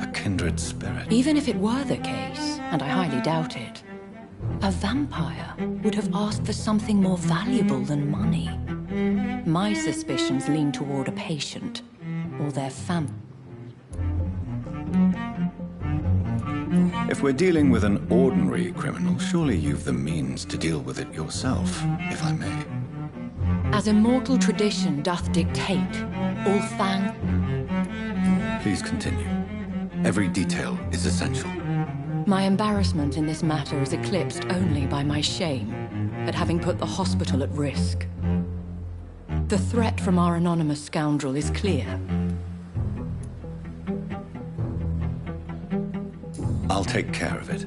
A kindred spirit. Even if it were the case, and I highly doubt it, a vampire would have asked for something more valuable than money. My suspicions lean toward a patient, or their family. If we're dealing with an ordinary criminal, surely you've the means to deal with it yourself, if I may. As immortal tradition doth dictate, all Please continue. Every detail is essential. My embarrassment in this matter is eclipsed only by my shame at having put the hospital at risk. The threat from our anonymous scoundrel is clear. I'll take care of it.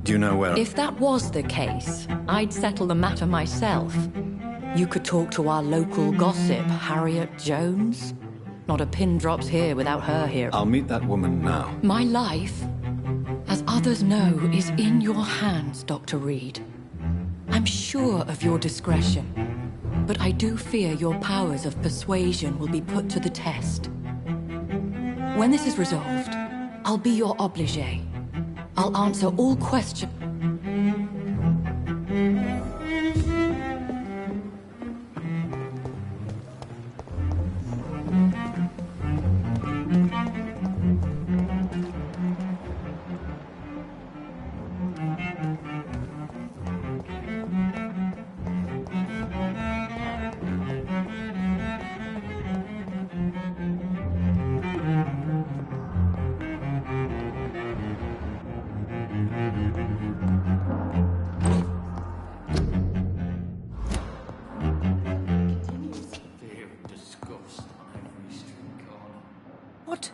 Do you know where... If that was the case, I'd settle the matter myself. You could talk to our local gossip, Harriet Jones. Not a pin drops here without her here. I'll meet that woman now. My life, as others know, is in your hands, Dr. Reed. I'm sure of your discretion, but I do fear your powers of persuasion will be put to the test. When this is resolved, I'll be your obligé. I'll answer all questions. What?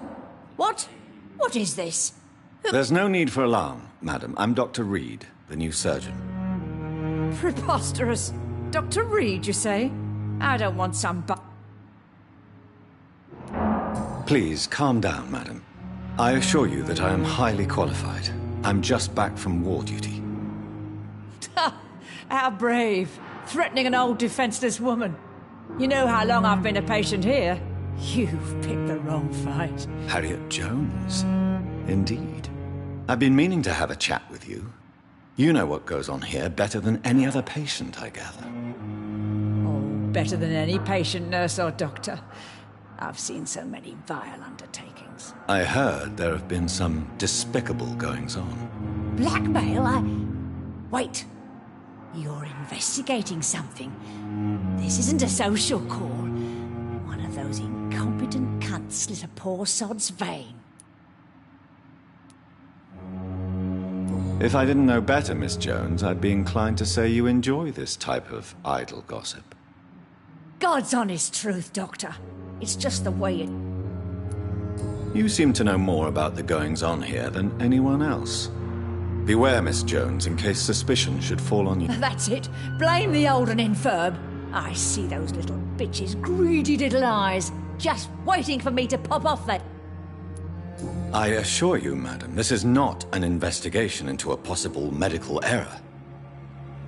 What? What is this? There's no need for alarm, madam. I'm Dr. Reed, the new surgeon. Preposterous. Dr. Reed, you say? I don't want some Please, calm down, madam. I assure you that I am highly qualified. I'm just back from war duty. How brave. Threatening an old defenseless woman. You know how long I've been a patient here. You've picked the wrong fight. Harriet Jones. Indeed. I've been meaning to have a chat with you. You know what goes on here better than any other patient, I gather. Oh, better than any patient, nurse or doctor. I've seen so many vile undertakings. I heard there have been some despicable goings-on. Blackmail? Wait. You're investigating something. This isn't a social call. One of those incompetent cunts slit a poor sod's vein. If I didn't know better, Miss Jones, I'd be inclined to say you enjoy this type of idle gossip. God's honest truth, Doctor. It's just the way it... You seem to know more about the goings-on here than anyone else. Beware, Miss Jones, in case suspicion should fall on you. That's it. Blame the old and infirm. I see those little bitches' greedy little eyes, just waiting for me to pop off that... I assure you, madam, this is not an investigation into a possible medical error.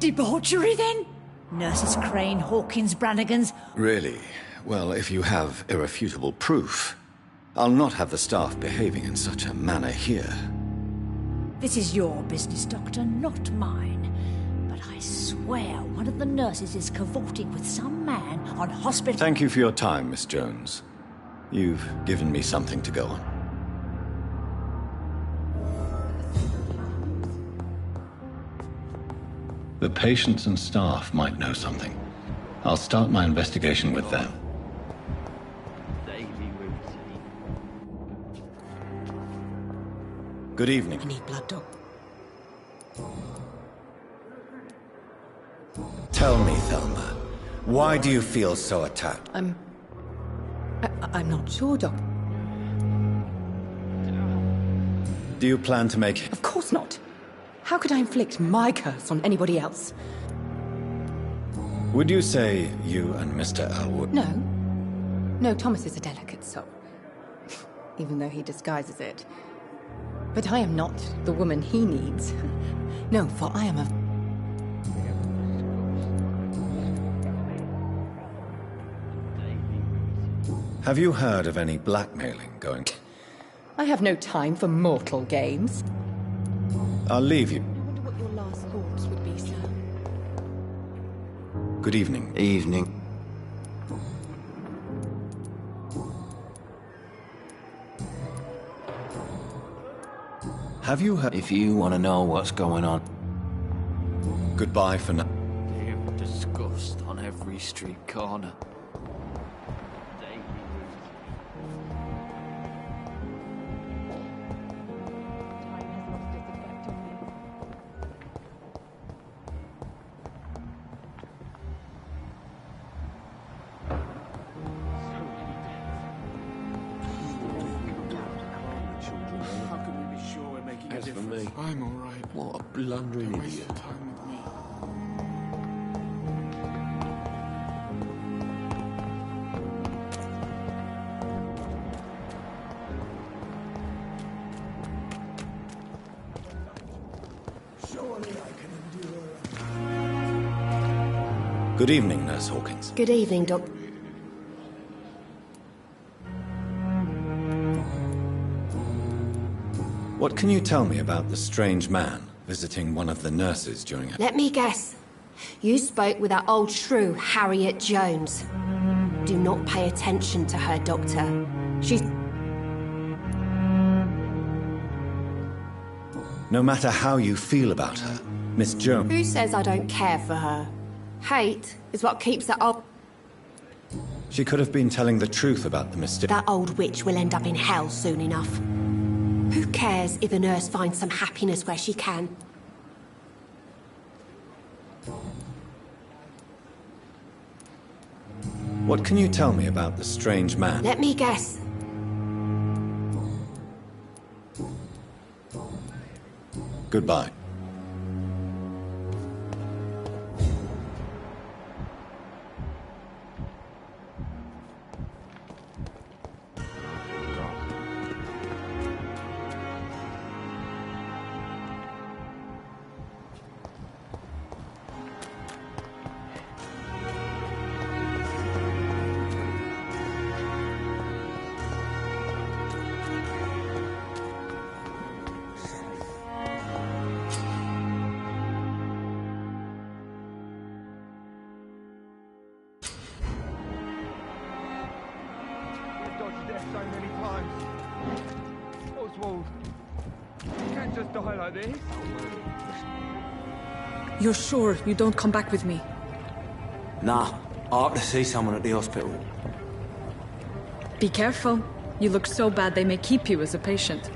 Debauchery, then? Nurses Crane, Hawkins, Brannigans... Really? Well, if you have irrefutable proof, I'll not have the staff behaving in such a manner here. This is your business, Doctor, not mine. But I swear one of the nurses is cavorting with some man on hospital... Thank you for your time, Miss Jones. You've given me something to go on. The patients and staff might know something. I'll start my investigation with them. Good evening. I need blood, Doc. Tell me, Thelma, why do you feel so attacked? I'm not sure, Doc. Do you plan to make... Of course not. How could I inflict my curse on anybody else? Would you say you and Mr. Elwood... No. No, Thomas is a delicate soul. Even though he disguises it. But I am not the woman he needs. No, for I am a... Have you heard of any blackmailing going... I have no time for mortal games. I'll leave you. I wonder what your last thoughts would be, sir. Good evening. Evening. Have you heard... If you want to know what's going on... Goodbye for now. Disgust on every street corner. As for me, I'm all right. what a blundering Don't waste idiot. your time with me. Surely I can endure. Good evening, Nurse Hawkins. Good evening, Doc. What can you tell me about the strange man visiting one of the nurses during a... Let me guess. You spoke with that old shrew, Harriet Jones. Do not pay attention to her, Doctor. She's... No matter how you feel about her, Miss Jones... Who says I don't care for her? Hate is what keeps that old... She could have been telling the truth about the mistake. That old witch will end up in hell soon enough. Who cares if the nurse finds some happiness where she can? What can you tell me about the strange man? Let me guess. Goodbye. We've dodged death so many times. Oswald, you can't just die like this. You're sure you don't come back with me? Nah, I ought to see someone at the hospital. Be careful. You look so bad they may keep you as a patient.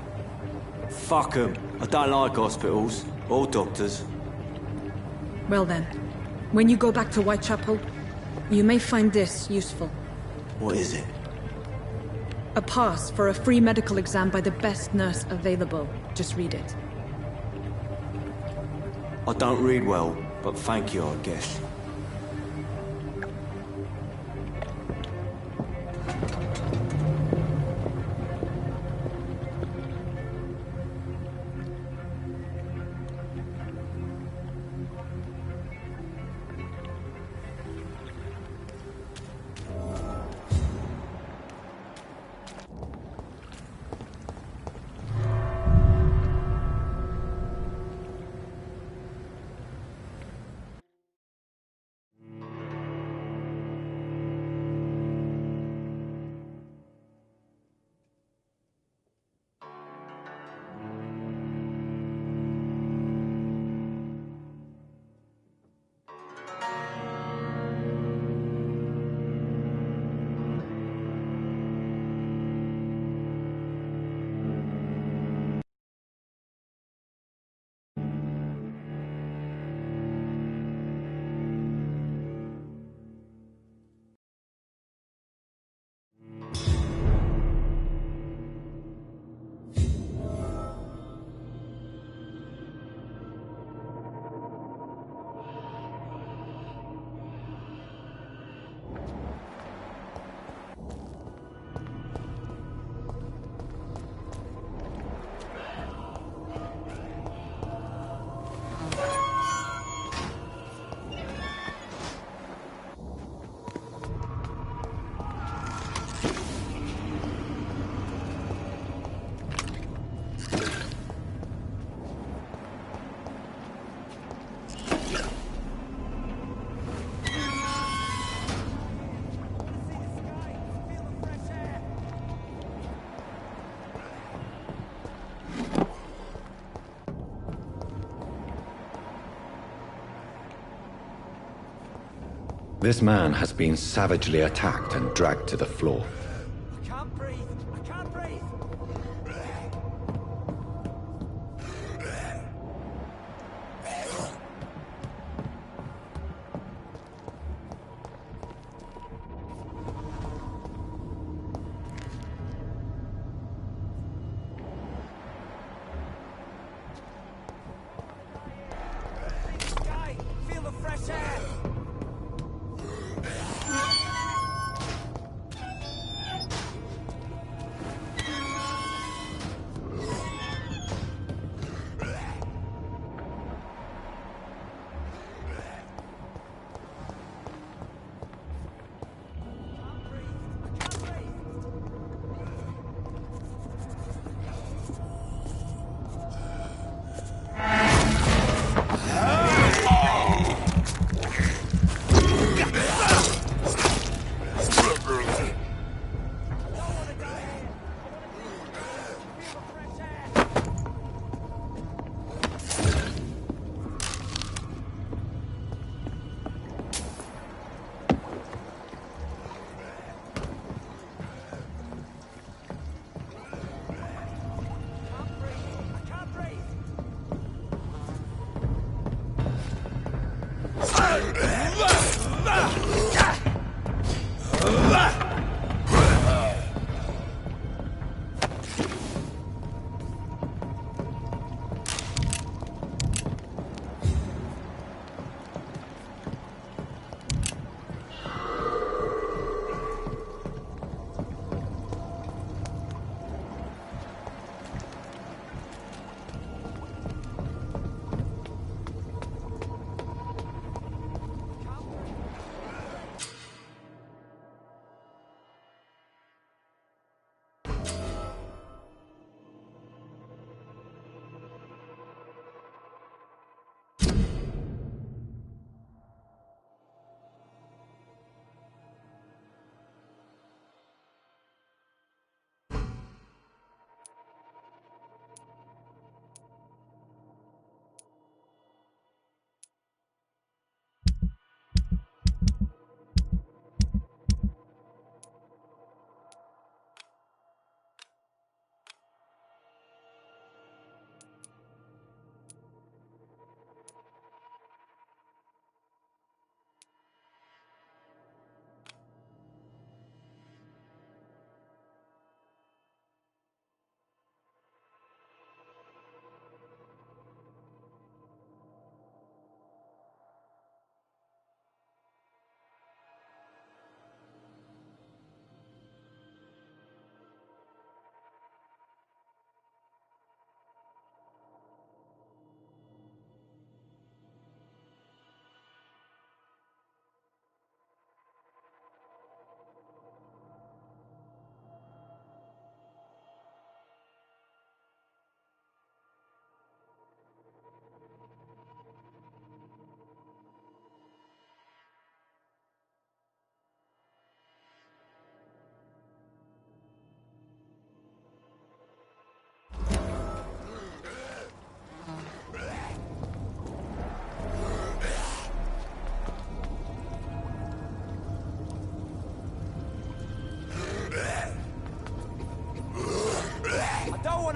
Fuck 'em. I don't like hospitals. Or doctors. Well then, when you go back to Whitechapel, you may find this useful. What is it? A pass for a free medical exam by the best nurse available. Just read it. I don't read well, but thank you, I guess. This man has been savagely attacked and dragged to the floor. I can't breathe. I can't breathe. Guy, feel the fresh air.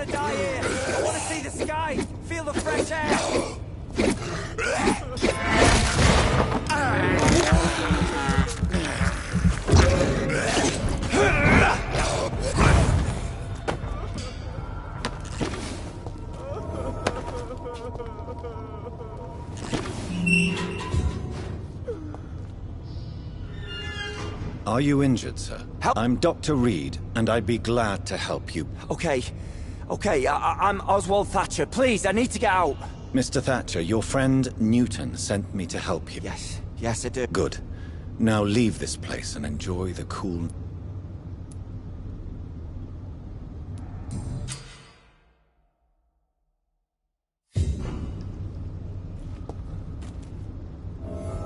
want to die here. I want to see the sky, feel the fresh air. Are you injured, sir? I'm Dr. Reed, and I'd be glad to help you. Okay, I'm Oswald Thatcher. Please, I need to get out. Mr. Thatcher, your friend Newton sent me to help you. Yes, I do. Good. Now leave this place and enjoy the cool...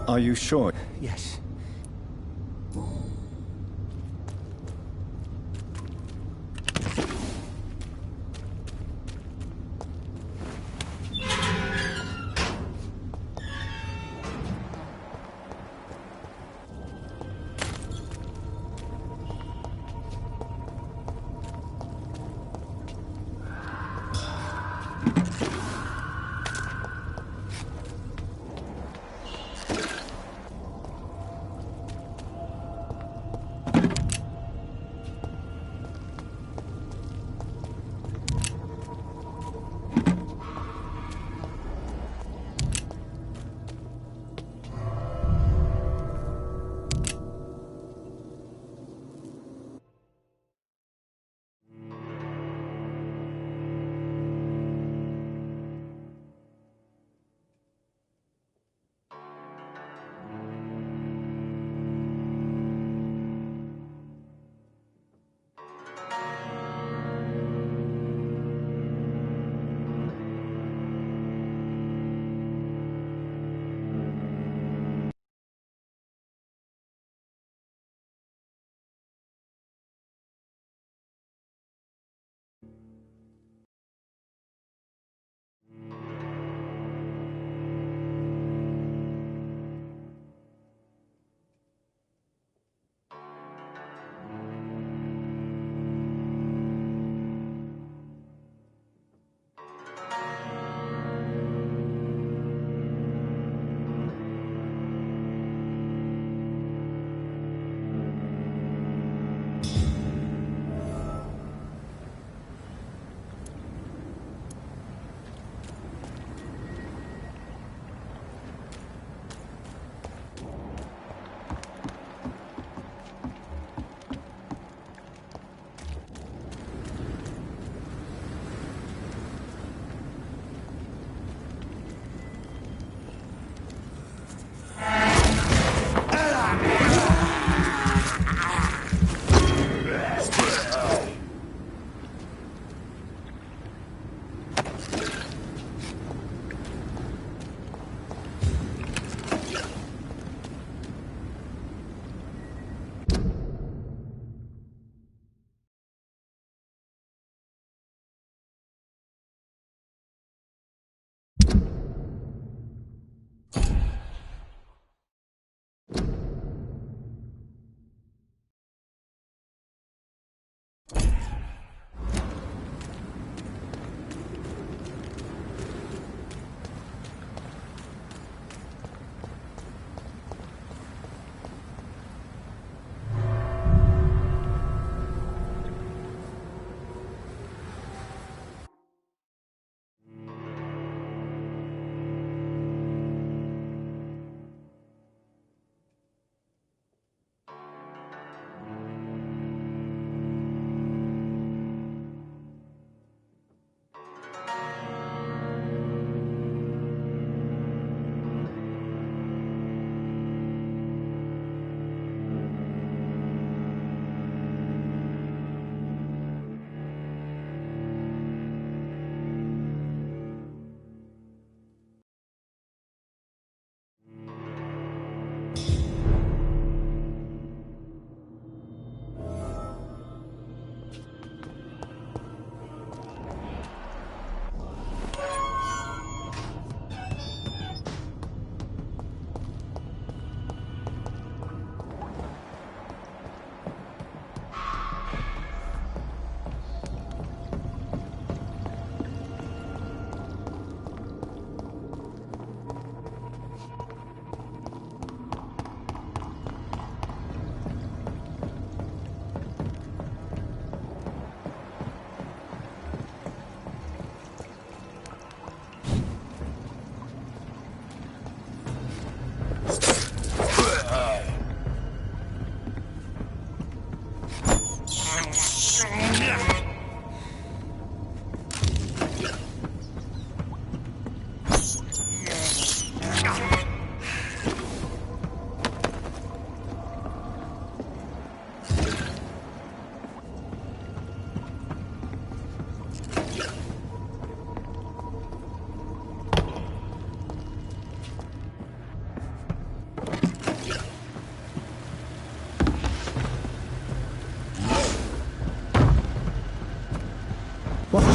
Are you sure? Yes.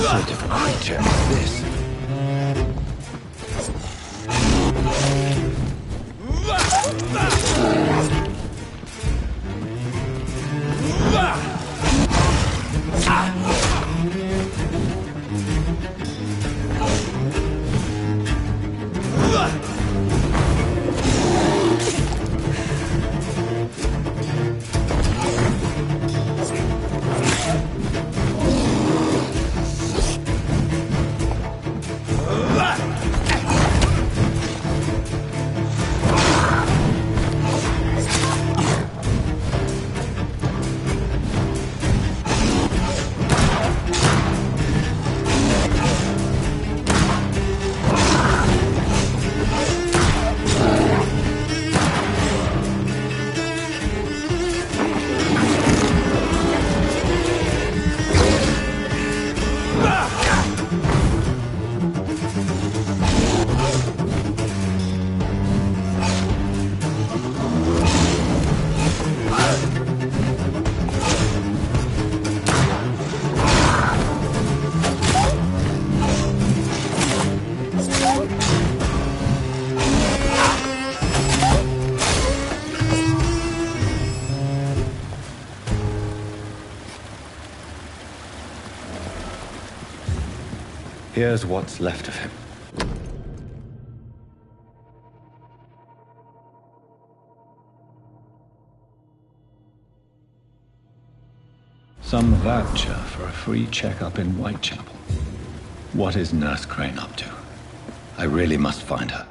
sort of creature is this? Here's what's left of him. Some voucher for a free checkup in Whitechapel. What is Nurse Crane up to? I really must find her.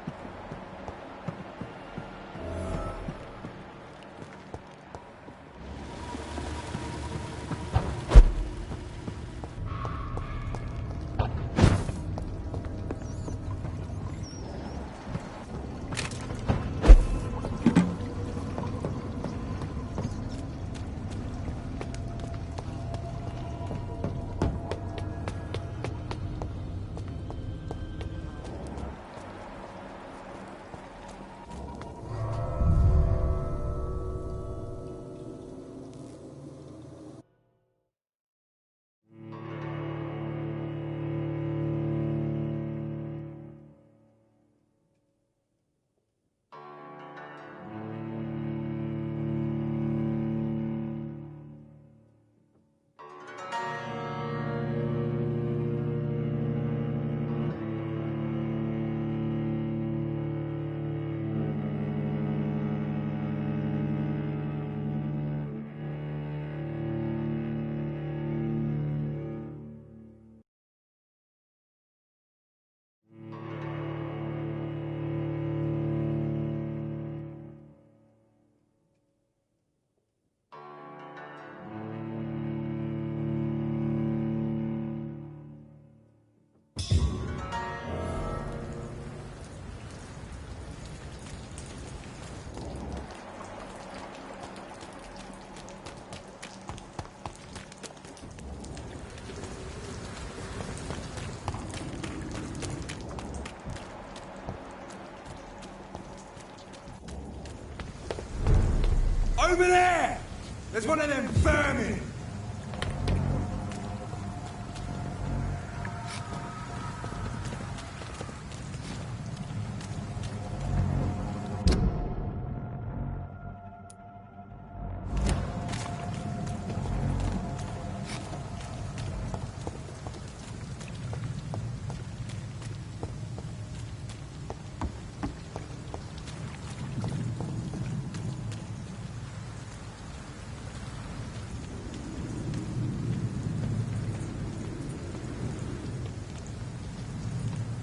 Over there! There's one of them vermin!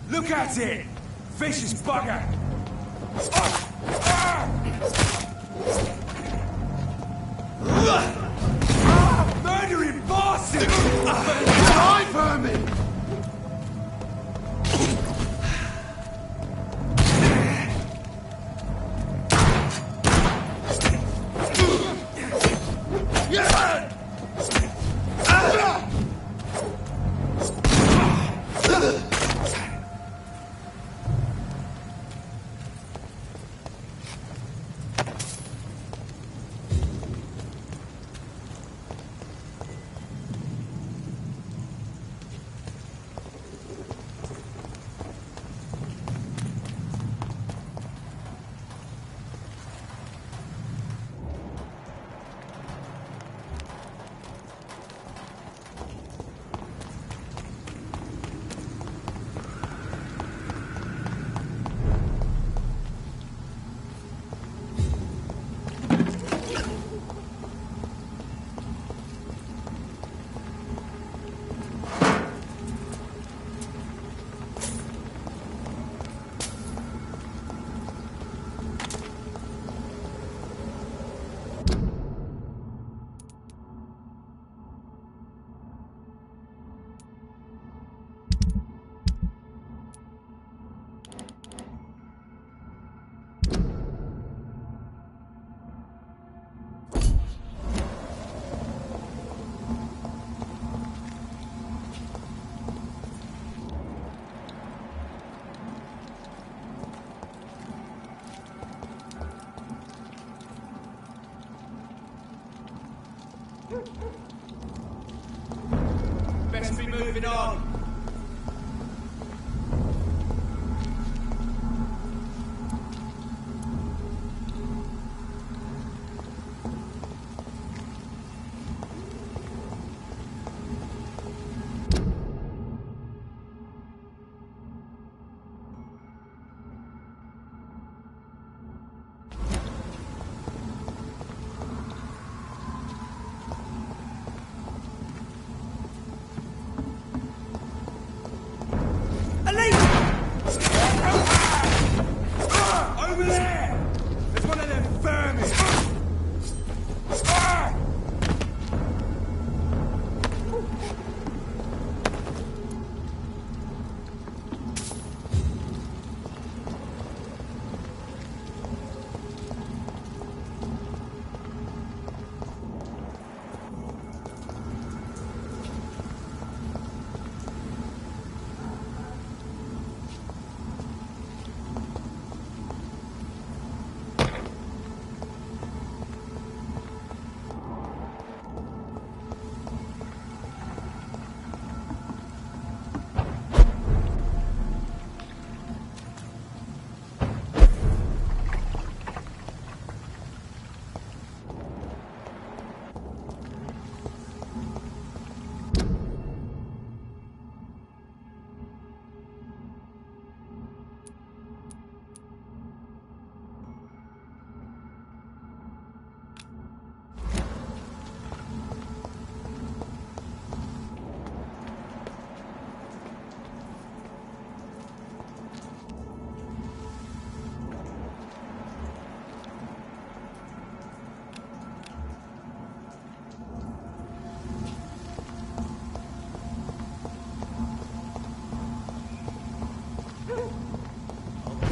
Look at it! Vicious bugger! Murdering bastard! Die, vermin! Best be moving on. Over there! There's one of them vermin!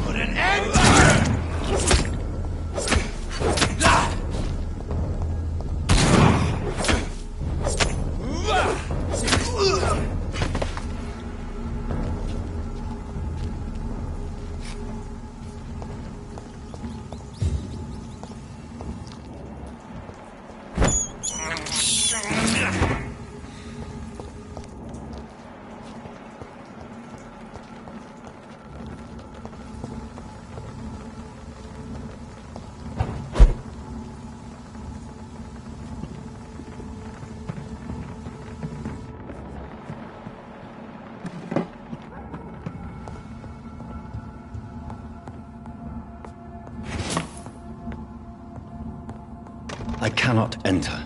Put an end to it! I cannot enter.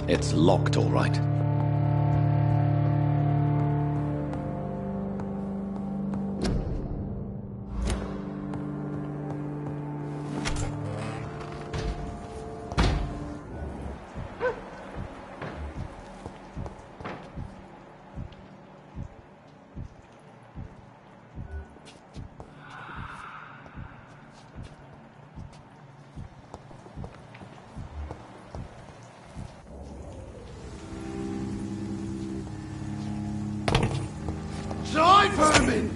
It's locked, all right. Die, vermin!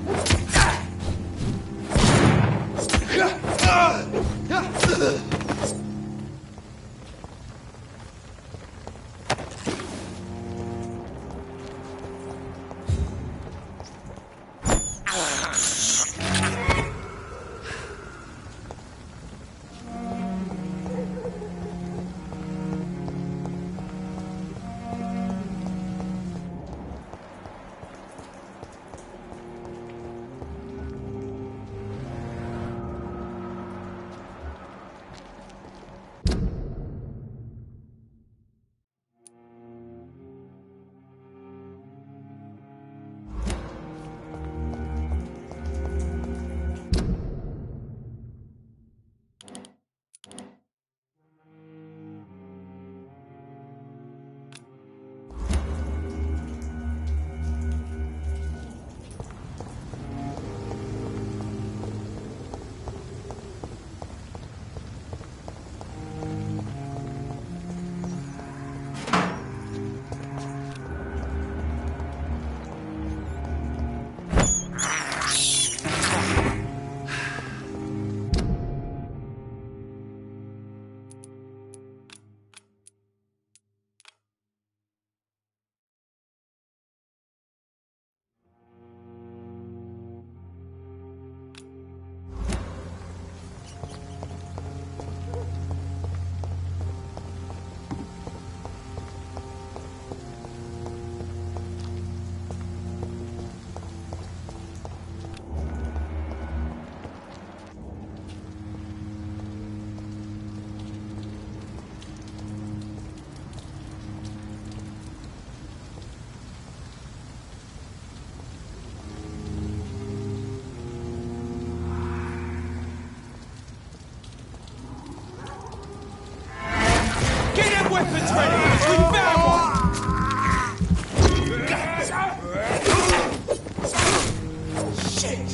Weapons ready! We found one! Shit!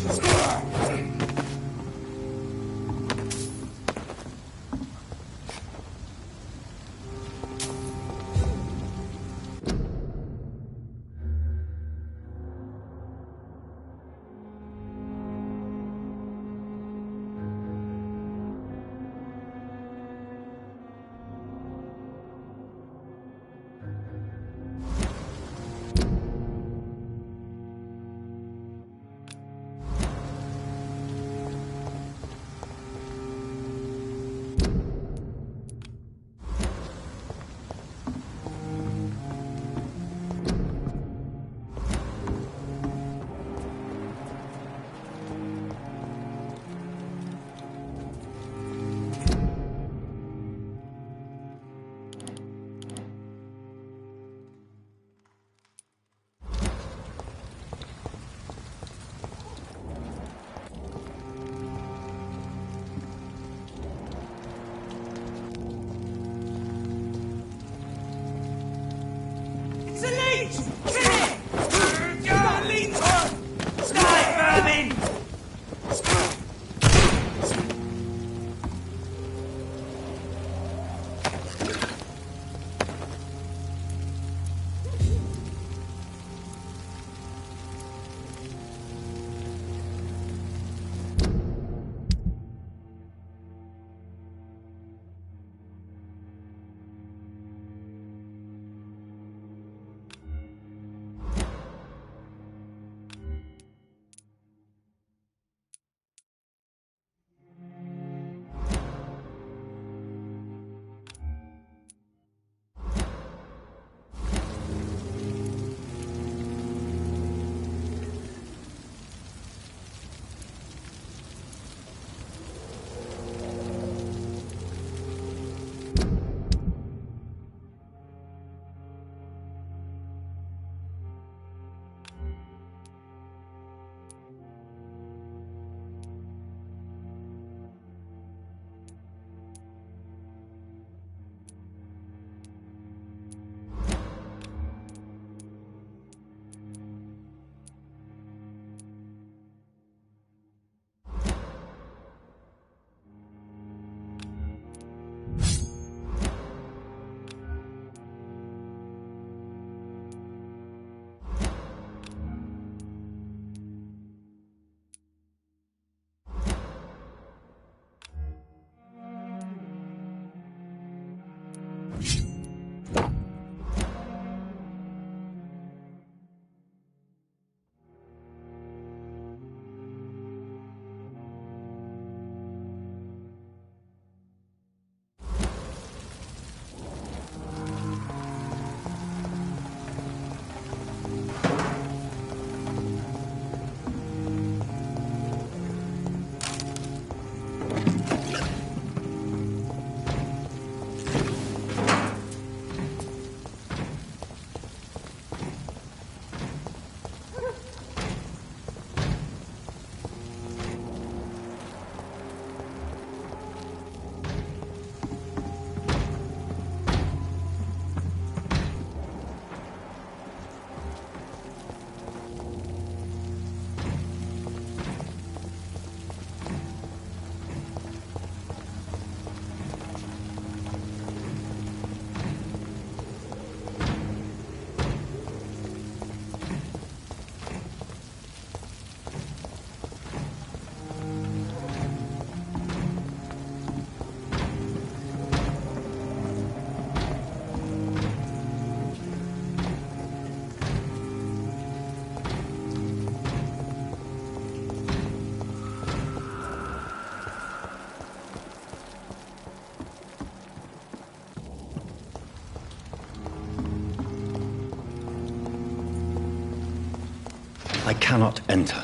It's a leech! Kill it! You got a leech! Die, vermin! I cannot enter.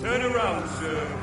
Turn around, sir.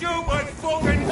Stupid fucking...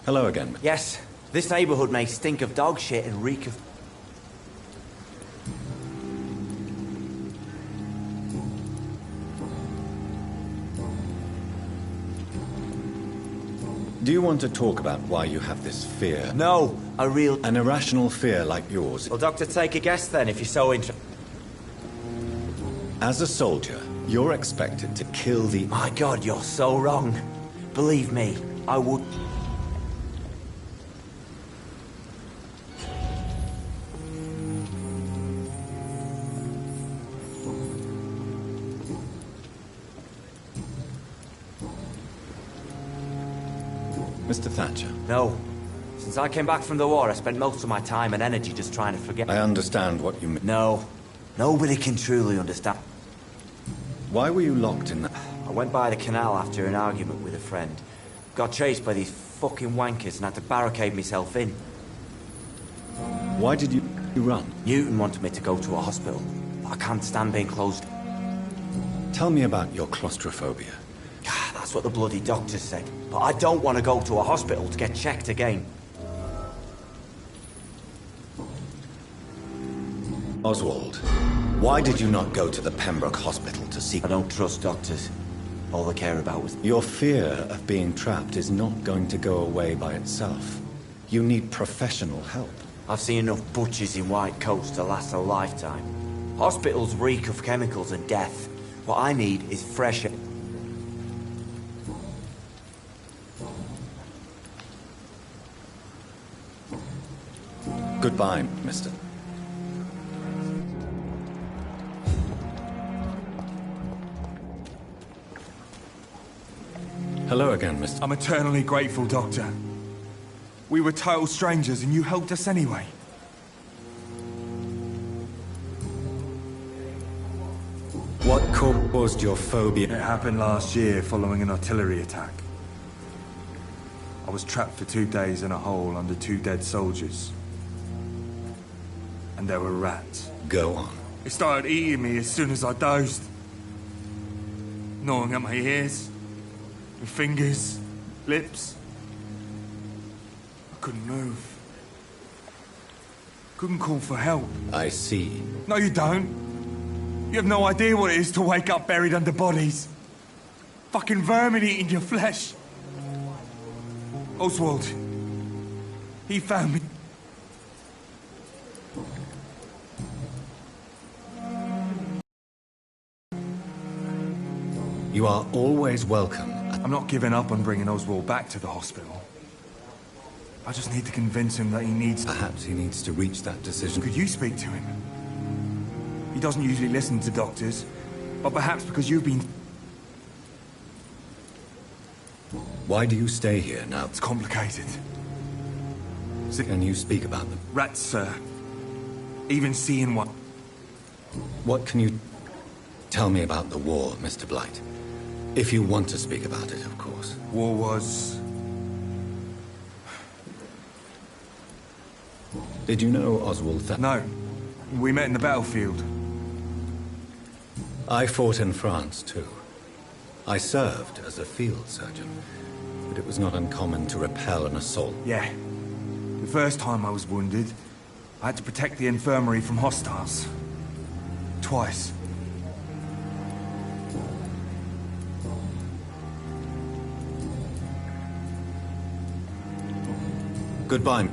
Hello again. Yes, this neighborhood may stink of dog shit and reek of... Do you want to talk about why you have this fear? No, An irrational fear like yours. Well, Doctor, take a guess then, if you're so interested. As a soldier, you're expected to kill the... My God, you're so wrong. Believe me, I would... Mr. Thatcher. No. Since I came back from the war, I spent most of my time and energy just trying to forget. I understand what you mean. No. Nobody can truly understand. Why were you locked in that? I went by the canal after an argument with a friend. Got chased by these fucking wankers and had to barricade myself in. Why did you run? Newton wanted me to go to a hospital. I can't stand being closed. Tell me about your claustrophobia. That's what the bloody doctors said. But I don't want to go to a hospital to get checked again. Oswald, why did you not go to the Pembroke Hospital to seek... I don't trust doctors. All they care about was... Your fear of being trapped is not going to go away by itself. You need professional help. I've seen enough butchers in white coats to last a lifetime. Hospitals reek of chemicals and death. What I need is fresh air. Goodbye, mister. Hello again, mister. I'm eternally grateful, Doctor. We were total strangers and you helped us anyway. What caused your phobia? It happened last year following an artillery attack. I was trapped for 2 days in a hole under 2 dead soldiers. And there were rats. Go on. It started eating me as soon as I dozed. Gnawing at my ears, my fingers, lips. I couldn't move. Couldn't call for help. I see. No, you don't. You have no idea what it is to wake up buried under bodies. Fucking vermin eating your flesh. Oswald. He found me. You are always welcome. I'm not giving up on bringing Oswald back to the hospital. I just need to convince him that he needs... Perhaps he needs to reach that decision. Could you speak to him? He doesn't usually listen to doctors, but perhaps because you've been... Why do you stay here now? It's complicated. Can you speak about them? Rats, sir. Even seeing one. What can you tell me about the war, Mr. Blight? If you want to speak about it, of course. War was... Did you know Oswald No. We met in the battlefield. I fought in France, too. I served as a field surgeon, but it was not uncommon to repel an assault. Yeah. The first time I was wounded, I had to protect the infirmary from hostiles. Twice. Goodbye.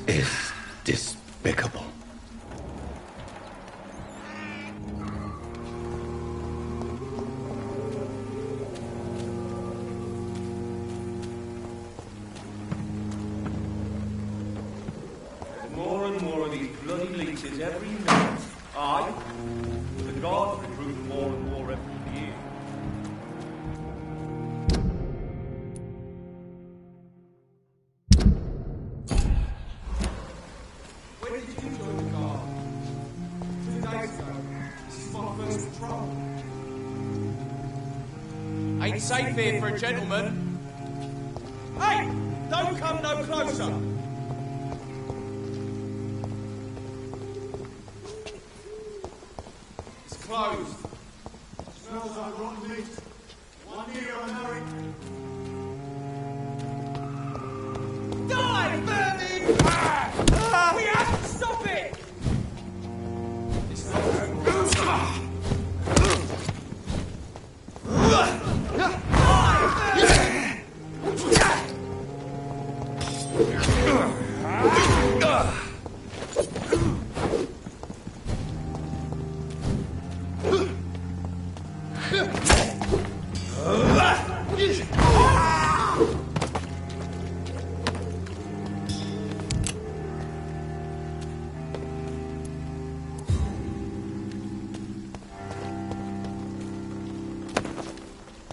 is despicable. More and more of these bloody leeches every minute. Aye. The guards recruit more and more every year. When did you join the guard? 2 days ago. This is my first patrol. Ain't safe here for a gentleman. Hey! Don't come no closer! It's closed. Smells like rotten meat. 1 year I'm married. Die, vermin! We have to stop it! It's not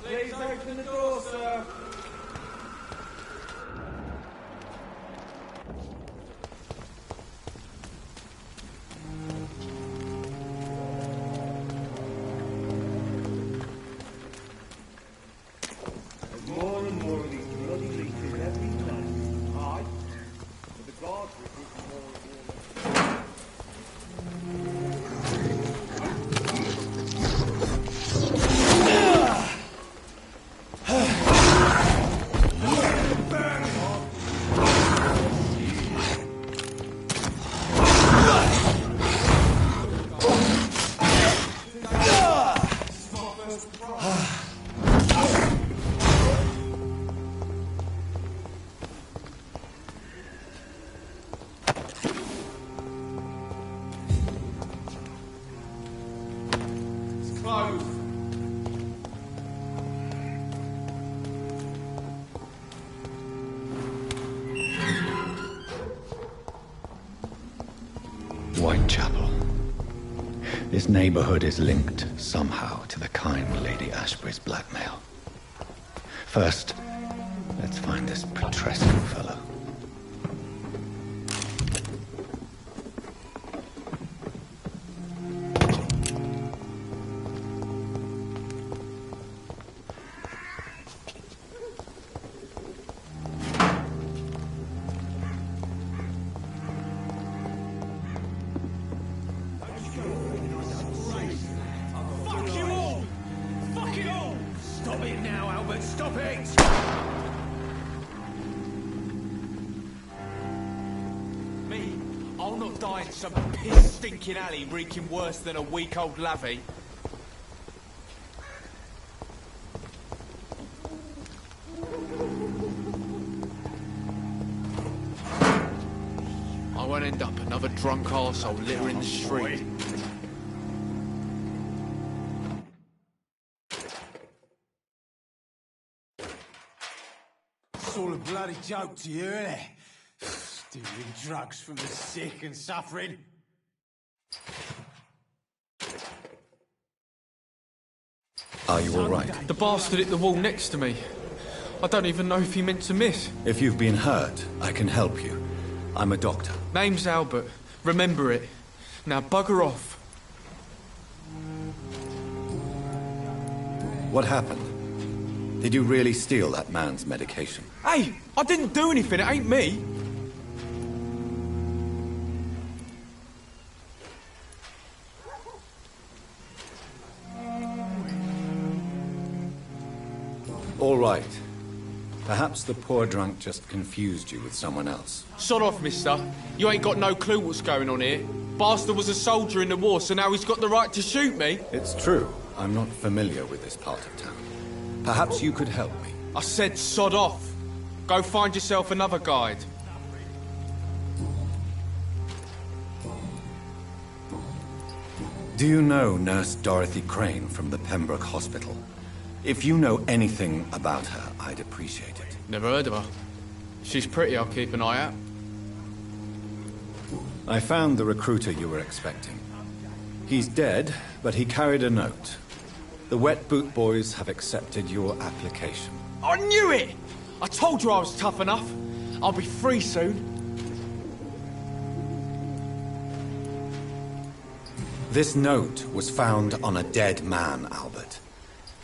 Please open the door, sir. There's more and more of these bloody leeches every night. Aye. But the guards recruit more and more. It's closed. Whitechapel. This neighborhood is linked somehow to the kind Lady Ashbury's blackmail. First, let's find this Petrescu fellow. Fuck you all! Fuck it all! Stop it now, Albert! Stop it! Me? I'll not die in some piss-stinking alley reeking worse than a week-old lavvy. I won't end up another drunk arsehole littering the street. It's all a bloody joke to you, isn't it? Stealing drugs from the sick and suffering. Are you all right? The bastard hit the wall next to me. I don't even know if he meant to miss. If you've been hurt, I can help you. I'm a doctor. Name's Albert. Remember it. Now bugger off. What happened? Did you really steal that man's medication? Hey, I didn't do anything. It ain't me. All right. Perhaps the poor drunk just confused you with someone else. Sod off, mister. You ain't got no clue what's going on here. Bastard was a soldier in the war, so now he's got the right to shoot me. It's true. I'm not familiar with this part of town. Perhaps you could help me. I said sod off. Go find yourself another guide. Do you know Nurse Dorothy Crane from the Pembroke Hospital? If you know anything about her, I'd appreciate it. Never heard of her. She's pretty, I'll keep an eye out. I found the recruiter you were expecting. He's dead, but he carried a note. The Wet Boot Boys have accepted your application. I knew it! I told you I was tough enough. I'll be free soon. This note was found on a dead man, Albert.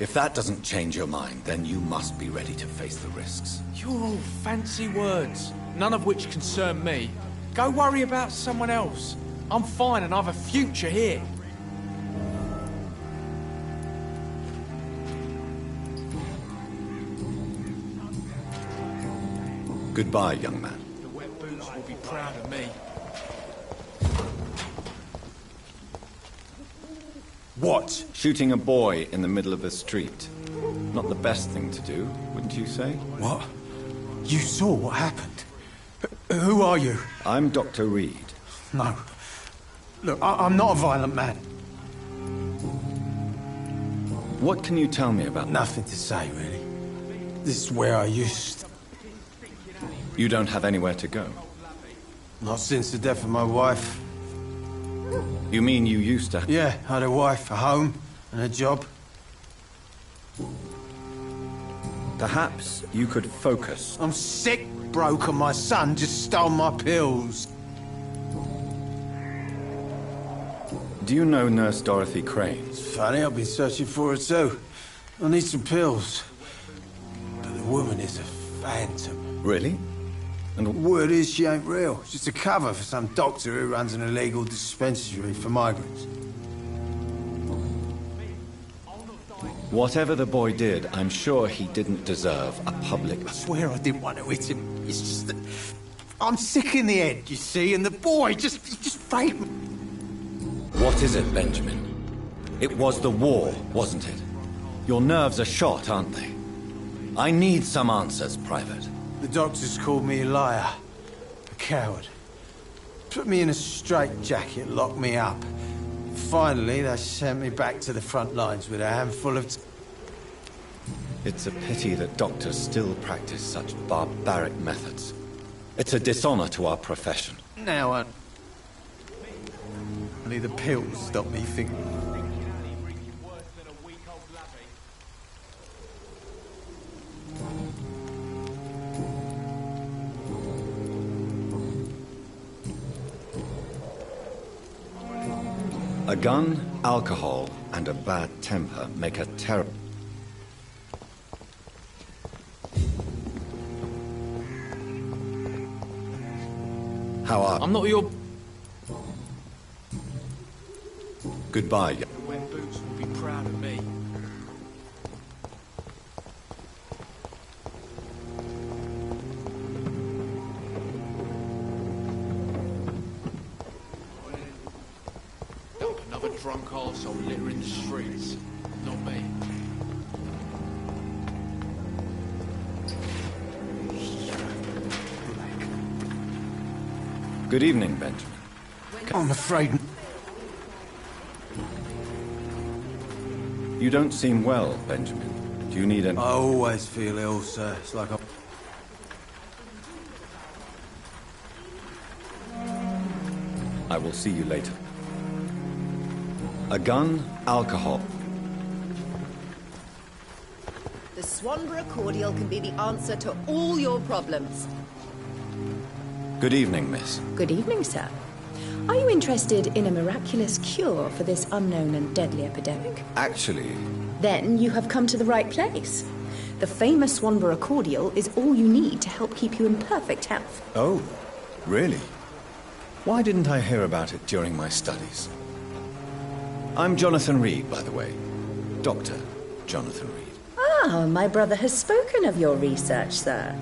If that doesn't change your mind, then you must be ready to face the risks. You're all fancy words, none of which concern me. Go worry about someone else. I'm fine and I have a future here. Goodbye, young man. The Wet Boots will be proud of me. What? Shooting a boy in the middle of the street. Not the best thing to do, wouldn't you say? What? You saw what happened? Who are you? I'm Dr. Reed. No. Look, I'm not a violent man. What can you tell me about... Nothing to say, really. This is where I used... You don't have anywhere to go? Not since the death of my wife. You mean you used to... Yeah, I had a wife, a home, and a job. Perhaps you could focus. I'm sick, broke, and my son just stole my pills. Do you know Nurse Dorothy Crane? It's funny, I've been searching for her too. I need some pills. But the woman is a phantom. Really? And word is she ain't real. She's just a cover for some doctor who runs an illegal dispensary for migrants. Whatever the boy did, I'm sure he didn't deserve a public... I swear I didn't want to hit him. It's just that... I'm sick in the head, you see, and the boy just framed me. What is it, Benjamin? It was the war, wasn't it? Your nerves are shot, aren't they? I need some answers, Private. The doctors called me a liar. A coward. Put me in a straitjacket, locked me up. Finally, they sent me back to the front lines with a handful of... It's a pity that doctors still practice such barbaric methods. It's a dishonor to our profession. Now, only the pills stop me thinking. A gun, alcohol, and a bad temper make a terrible... How are... I'm not your... Goodbye. The Wet Boots will be proud of me. Another drunk arsehole littering the streets. Not me. Good evening, Benjamin. I'm afraid... You don't seem well, Benjamin. Do you need an... I always feel ill, sir. It's like I'm... I will see you later. A gun, alcohol. The Swanborough cordial can be the answer to all your problems. Good evening, miss. Good evening, sir. Are you interested in a miraculous cure for this unknown and deadly epidemic? Actually... Then you have come to the right place. The famous Swanborough cordial is all you need to help keep you in perfect health. Oh, really? Why didn't I hear about it during my studies? I'm Jonathan Reed, by the way. Dr. Jonathan Reed. Ah, my brother has spoken of your research, sir.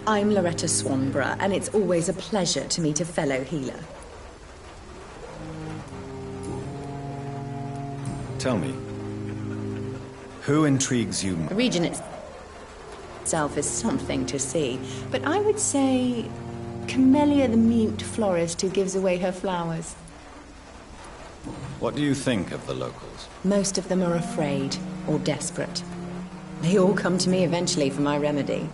I'm Loretta Swanborough, and it's always a pleasure to meet a fellow healer. Tell me, who intrigues you? The region itself is something to see, but I would say Camellia the mute florist who gives away her flowers. What do you think of the locals? Most of them are afraid or desperate. They all come to me eventually for my remedy.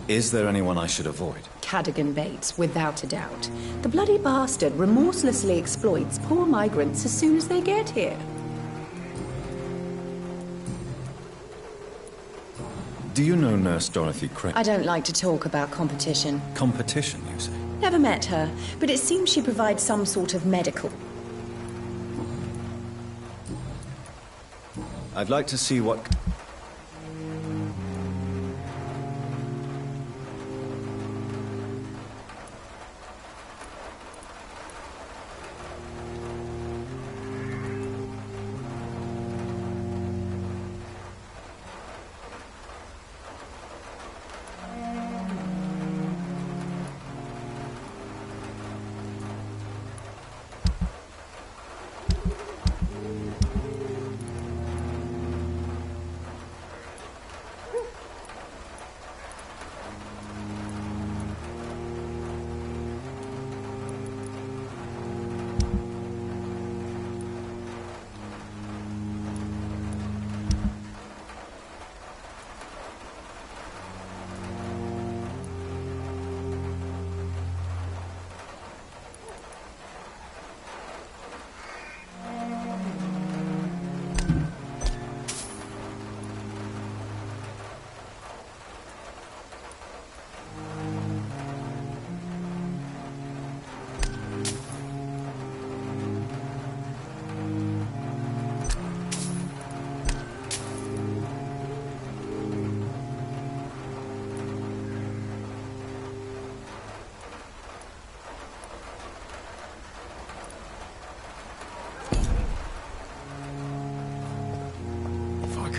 Is there anyone I should avoid? Cadogan Bates, without a doubt. The bloody bastard remorselessly exploits poor migrants as soon as they get here. Do you know Nurse Dorothy Crane? I don't like to talk about competition. Competition, you say? Never met her, but it seems she provides some sort of medical. I'd like to see what...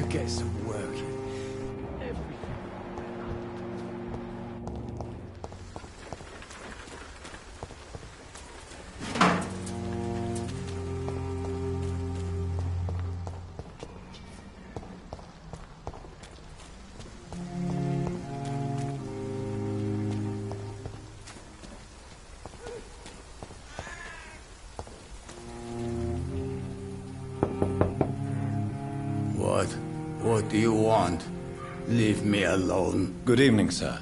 Get some work in. What do you want? Leave me alone. Good evening, sir.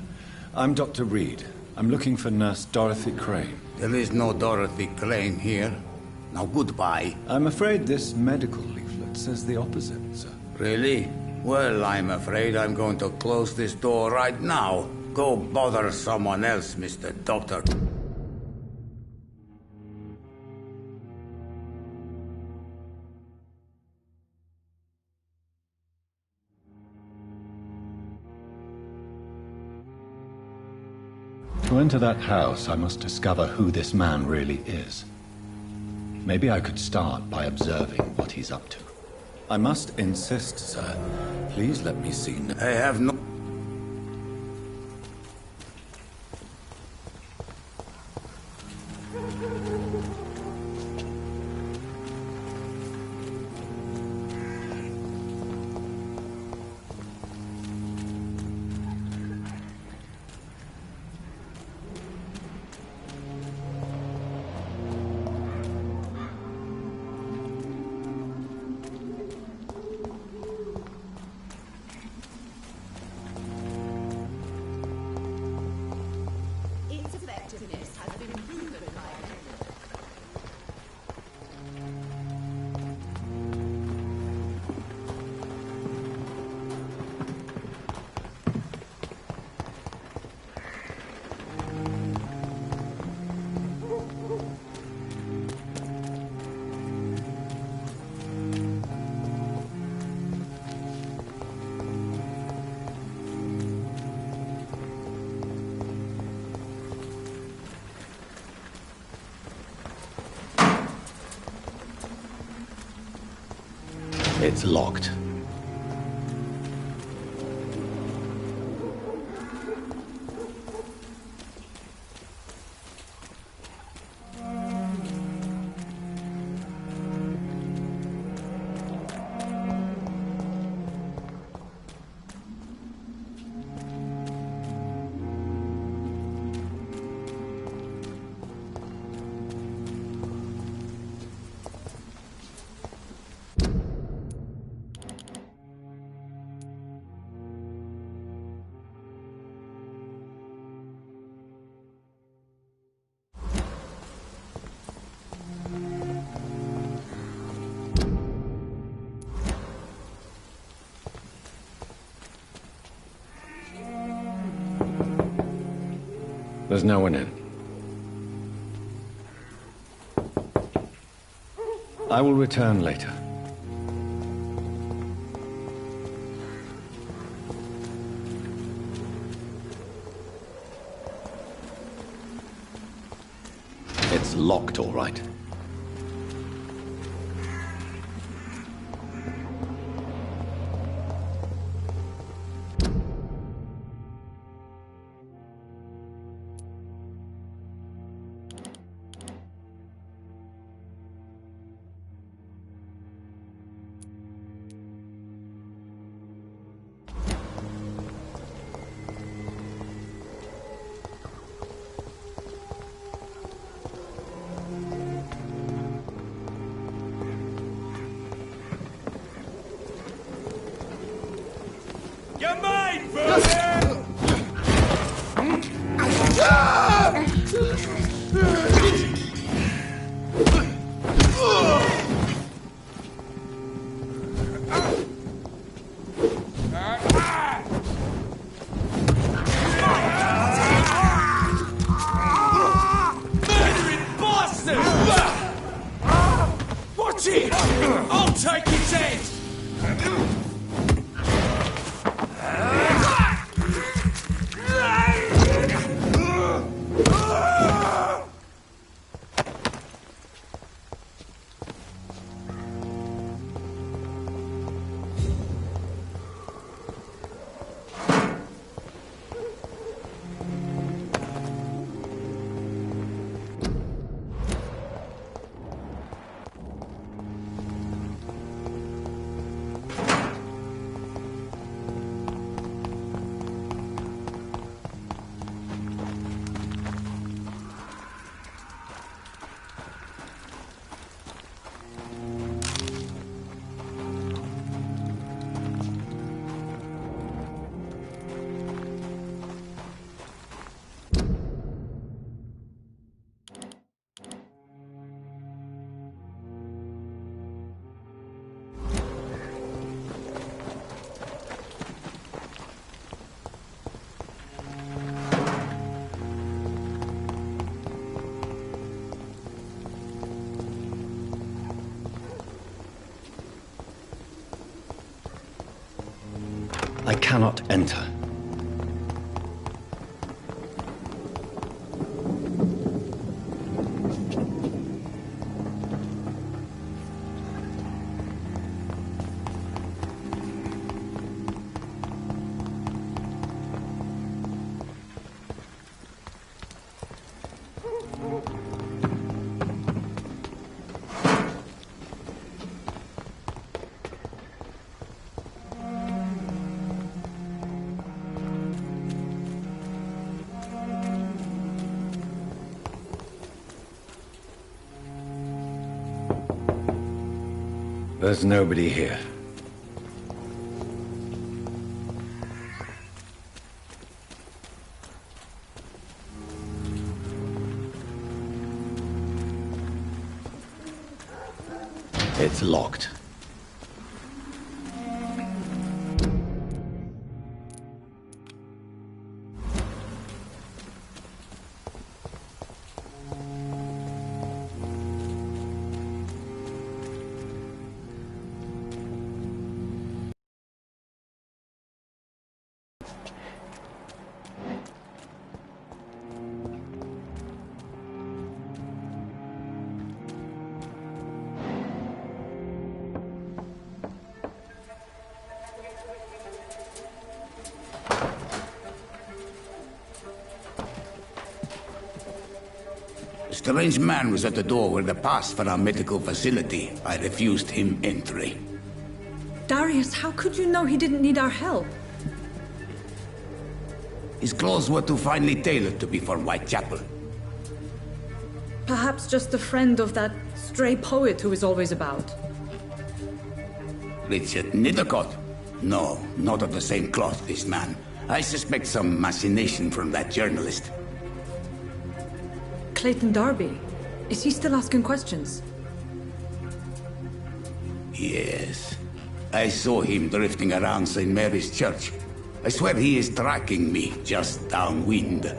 I'm Dr. Reed. I'm looking for Nurse Dorothy Crane. There is no Dorothy Crane here. Now goodbye. I'm afraid this medical leaflet says the opposite, sir. Really? Well, I'm afraid I'm going to close this door right now. Go bother someone else, Mr. Doctor. To enter that house, I must discover who this man really is. Maybe I could start by observing what he's up to. I must insist, sir. Please let me see... I have no... It's locked. There's no one in. I will return later. It's locked, all right. You're mine, Vampyr! Murdering bastard! Watch it! I'll take his head! I cannot enter. There's nobody here. It's locked. A strange man was at the door with a pass for our medical facility. I refused him entry. Darius, how could you know he didn't need our help? His clothes were too finely tailored to be for Whitechapel. Perhaps just a friend of that stray poet who is always about. Richard Nethercott? No, not of the same cloth, this man. I suspect some machination from that journalist. Clayton Darby. Is he still asking questions? Yes. I saw him drifting around St. Mary's Church. I swear he is tracking me just downwind.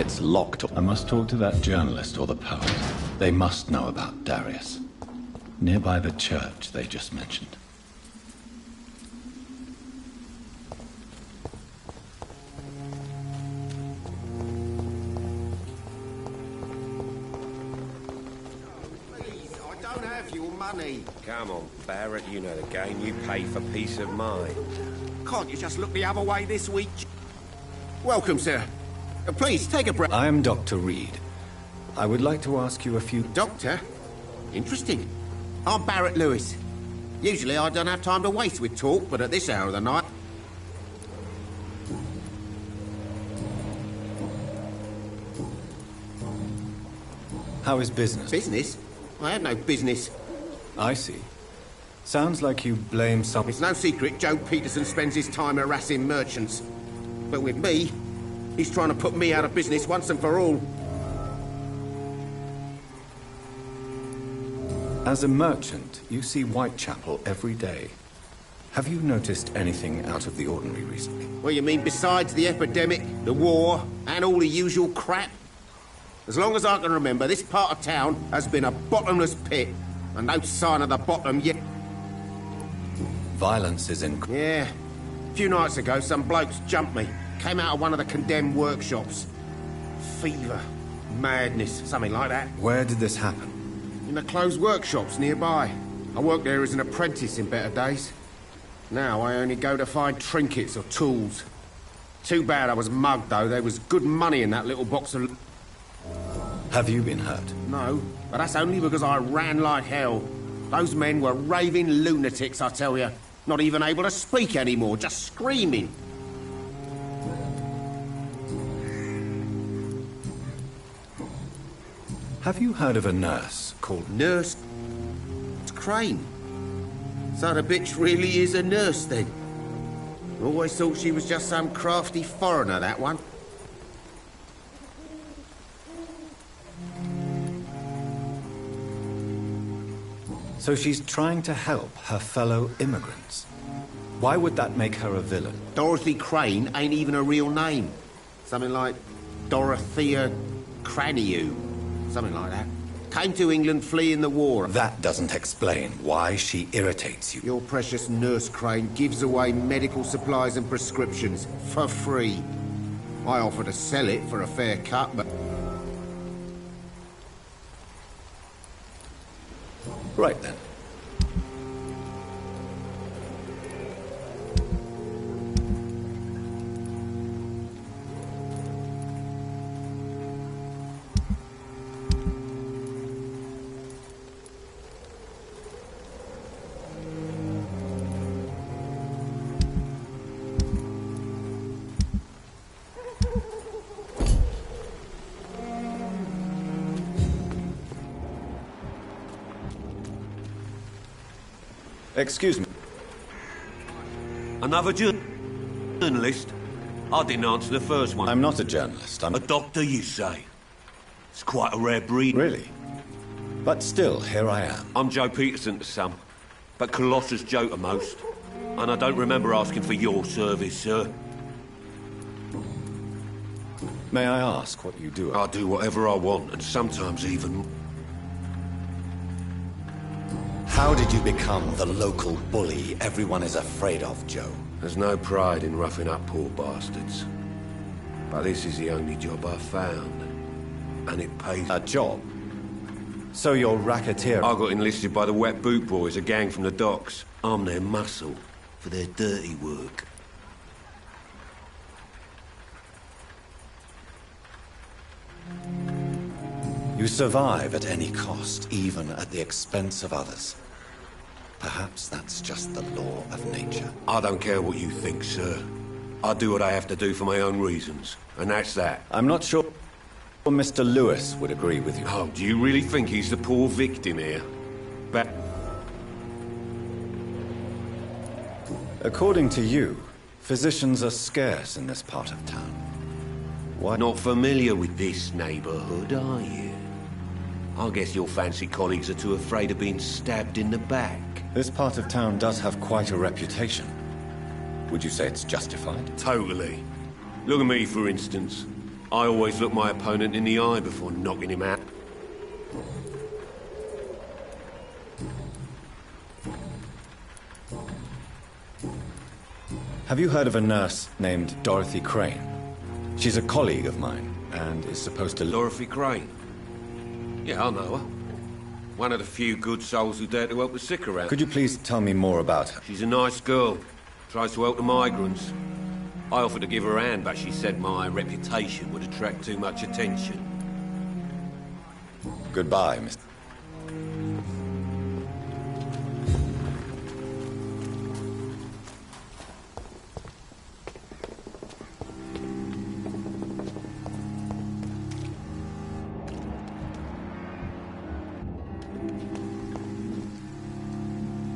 It's locked. I must talk to that journalist or the poet. They must know about Darius. Nearby the church they just mentioned. Please, I don't have your money. Come on, Barrett, you know the game. You pay for peace of mind. Can't you just look the other way this week? Welcome, sir. Please, take a breath. I am Dr. Reed. I would like to ask you a few... Doctor? Interesting. I'm Barrett Lewis. Usually I don't have time to waste with talk, but at this hour of the night... How is business? Business? I have no business. I see. Sounds like you blame some... It's no secret Joe Peterson spends his time harassing merchants. But with me, he's trying to put me out of business once and for all. As a merchant, you see Whitechapel every day. Have you noticed anything out of the ordinary recently? Well, you mean besides the epidemic, the war, and all the usual crap? As long as I can remember, this part of town has been a bottomless pit, and no sign of the bottom yet. Violence is in... Yeah. A few nights ago, some blokes jumped me. Came out of one of the condemned workshops. Fever, madness, something like that. Where did this happen? In the closed workshops nearby. I worked there as an apprentice in better days. Now I only go to find trinkets or tools. Too bad I was mugged, though. There was good money in that little box of... Have you been hurt? No, but that's only because I ran like hell. Those men were raving lunatics, I tell you. Not even able to speak anymore, just screaming. Have you heard of a nurse called... Nurse Crane? So the bitch really is a nurse, then? Always thought she was just some crafty foreigner, that one. So she's trying to help her fellow immigrants. Why would that make her a villain? Dorothy Crane ain't even a real name. Something like Dorothea Craniu. Something like that. Came to England fleeing the war. That doesn't explain why she irritates you. Your precious Nurse Crane gives away medical supplies and prescriptions for free. I offer to sell it for a fair cut, but... Right then. Excuse me. Another journalist? I didn't answer the first one. I'm not a journalist. I'm a doctor, you say? It's quite a rare breed. Really? But still, here I am. I'm Joe Peterson to some, but Colossus Joe to most. And I don't remember asking for your service, sir. May I ask what you do? I do whatever I want, and sometimes even... How did you become the local bully everyone is afraid of, Joe? There's no pride in roughing up poor bastards. But this is the only job I've found. And it pays... A job? So you're racketeer... I got enlisted by the Wet Boot Boys, a gang from the docks. I'm their muscle for their dirty work. You survive at any cost, even at the expense of others. Perhaps that's just the law of nature. I don't care what you think, sir. I do what I have to do for my own reasons, and that's that. I'm not sure Mr. Lewis would agree with you. Oh, do you really think he's the poor victim here? According to you, physicians are scarce in this part of town. Why? Not familiar with this neighborhood, are you? I guess your fancy colleagues are too afraid of being stabbed in the back. This part of town does have quite a reputation. Would you say it's justified? Totally. Look at me, for instance. I always look my opponent in the eye before knocking him out. Have you heard of a nurse named Dorothy Crane? She's a colleague of mine, and is supposed to... Dorothy Crane? Yeah, I know her. One of the few good souls who dare to help the sick around. Could you please tell me more about her? She's a nice girl. Tries to help the migrants. I offered to give her a hand, but she said my reputation would attract too much attention. Goodbye, Mr.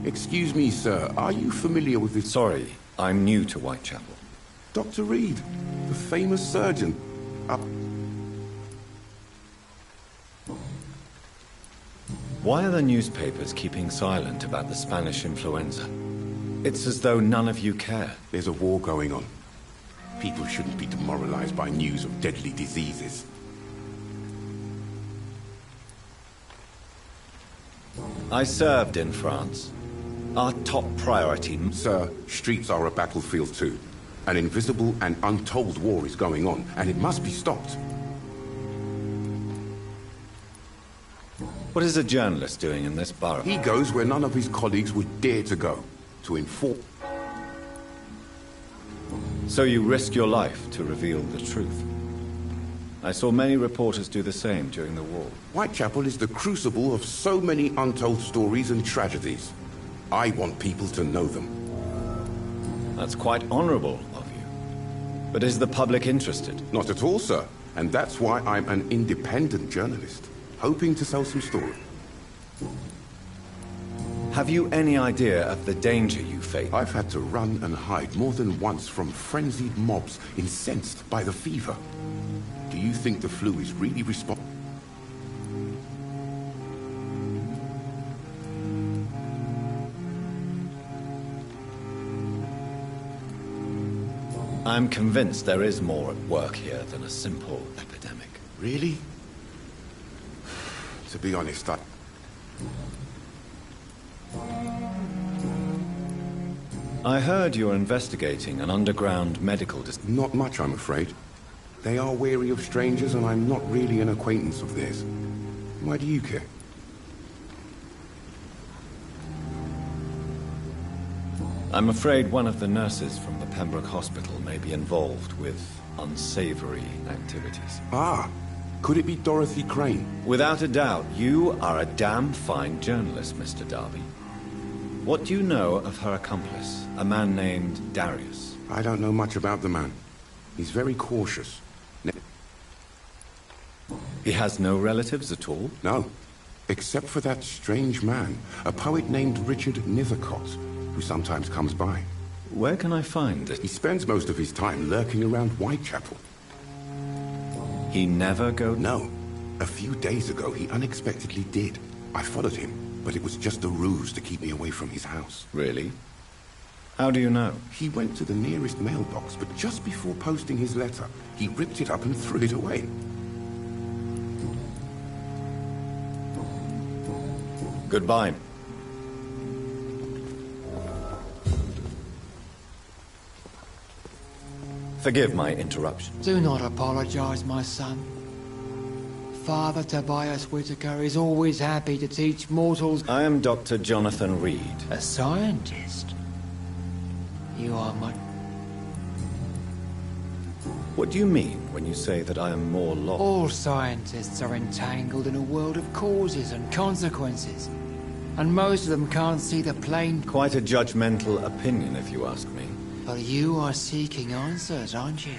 Excuse me, sir. Are you familiar with this? Sorry, I'm new to Whitechapel. Dr. Reed, the famous surgeon. Why are the newspapers keeping silent about the Spanish influenza? It's as though none of you care. There's a war going on. People shouldn't be demoralized by news of deadly diseases. I served in France. Our top priority... Sir, streets are a battlefield too. An invisible and untold war is going on, and it must be stopped. What is a journalist doing in this borough? He goes where none of his colleagues would dare to go, to inform... So you risk your life to reveal the truth. I saw many reporters do the same during the war. Whitechapel is the crucible of so many untold stories and tragedies. I want people to know them. That's quite honorable of you. But is the public interested? Not at all, sir. And that's why I'm an independent journalist, hoping to sell some story. Have you any idea of the danger you face? I've had to run and hide more than once from frenzied mobs incensed by the fever. Do you think the flu is really responsible? I'm convinced there is more at work here than a simple epidemic. Really? To be honest, I heard you're investigating an underground medical... Not much, I'm afraid. They are wary of strangers, and I'm not really an acquaintance of theirs. Why do you care? I'm afraid one of the nurses from the Pembroke Hospital may be involved with unsavory activities. Ah, could it be Dorothy Crane? Without a doubt, you are a damn fine journalist, Mr. Darby. What do you know of her accomplice, a man named Darius? I don't know much about the man. He's very cautious. He has no relatives at all? No, except for that strange man, a poet named Richard Nethercott, who sometimes comes by. Where can I find it? He spends most of his time lurking around Whitechapel. He never goes? No. A few days ago, he unexpectedly did. I followed him, but it was just a ruse to keep me away from his house. Really? How do you know? He went to the nearest mailbox, but just before posting his letter, he ripped it up and threw it away. Goodbye. Forgive my interruption. Do not apologize, my son. Father Tobias Whitaker is always happy to teach mortals... I am Dr. Jonathan Reed. A scientist? You are my... What do you mean when you say that I am more lost? All scientists are entangled in a world of causes and consequences. And most of them can't see the plain... Quite a judgmental opinion, if you ask me. But you are seeking answers, aren't you?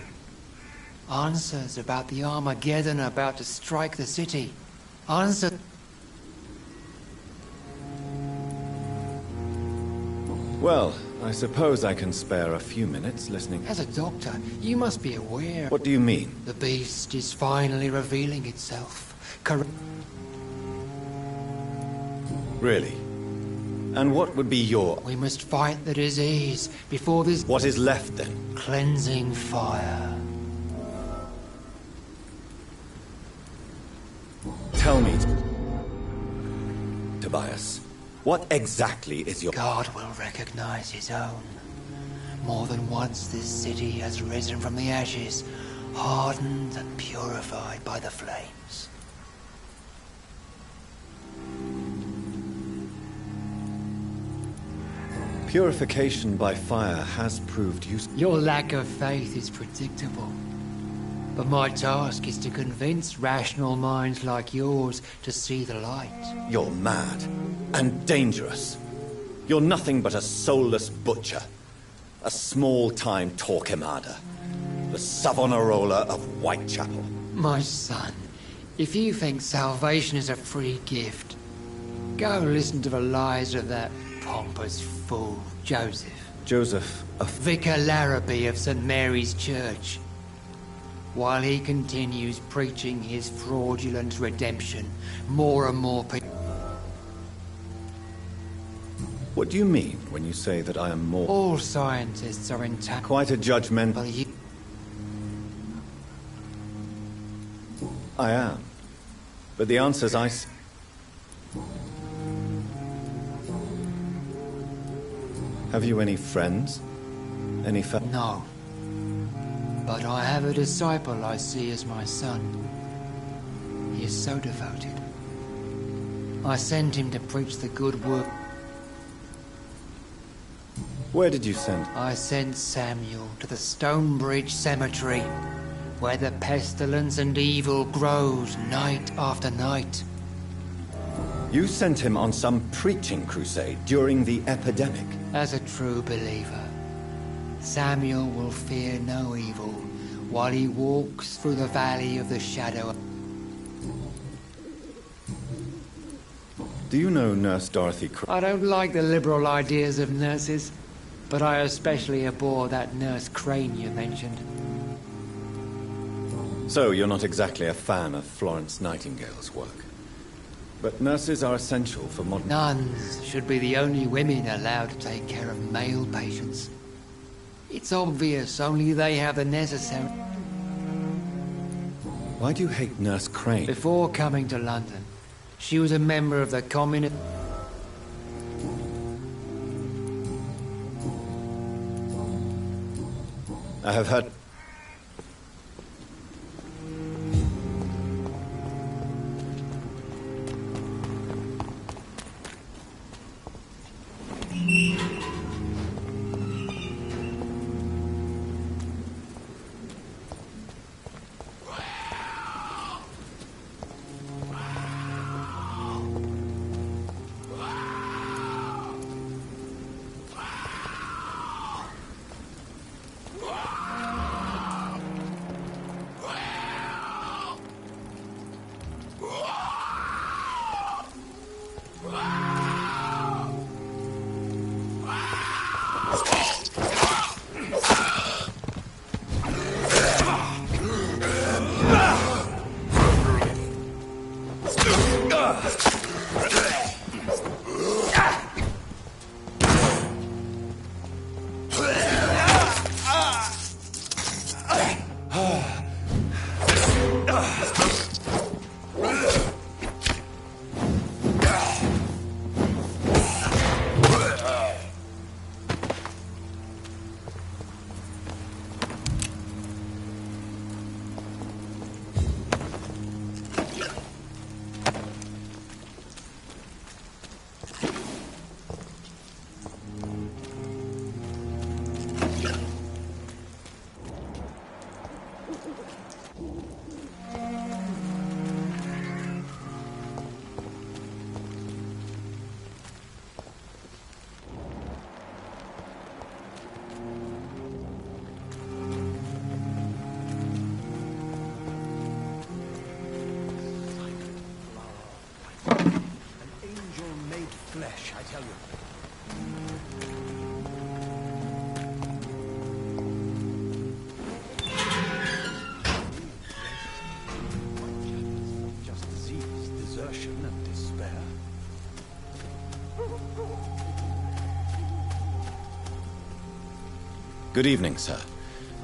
Answers about the Armageddon about to strike the city. Answers... Well, I suppose I can spare a few minutes listening. As a doctor, you must be aware... What do you mean? The beast is finally revealing itself. Really? And what would be your... We must fight the disease before this... What is left, then? Cleansing fire. Tobias. What exactly is your... God will recognize his own. More than once this city has risen from the ashes, hardened and purified by the flames. Purification by fire has proved useful. Your lack of faith is predictable. But my task is to convince rational minds like yours to see the light. You're mad and dangerous. You're nothing but a soulless butcher. A small-time Torquemada. The Savonarola of Whitechapel. My son, if you think salvation is a free gift, go listen to the lies of that pompous fool, Joseph. Joseph, Vicar Larrabee of St. Mary's Church. While he continues preaching his fraudulent redemption, more and more people... What do you mean when you say that I am more... All scientists are intact. Quite a judgmental... I am. But the answers I... Have you any friends? Any No. But I have a disciple I see as my son. He is so devoted. I sent him to preach the good work. Where did you send? I sent Samuel to the Stonebridge Cemetery, where the pestilence and evil grows night after night. You sent him on some preaching crusade during the epidemic. As a true believer, Samuel will fear no evil while he walks through the valley of the shadow. Do you know Nurse Dorothy I don't like the liberal ideas of nurses, but I especially abhor that Nurse Crane you mentioned. So you're not exactly a fan of Florence Nightingale's work. But nurses are essential for modern... Nuns should be the only women allowed to take care of male patients. It's obvious only they have the necessary... Why do you hate Nurse Crane? Before coming to London, she was a member of the Communist... I have heard... Flesh, I tell you. Just disease, desertion, and despair. Good evening, sir.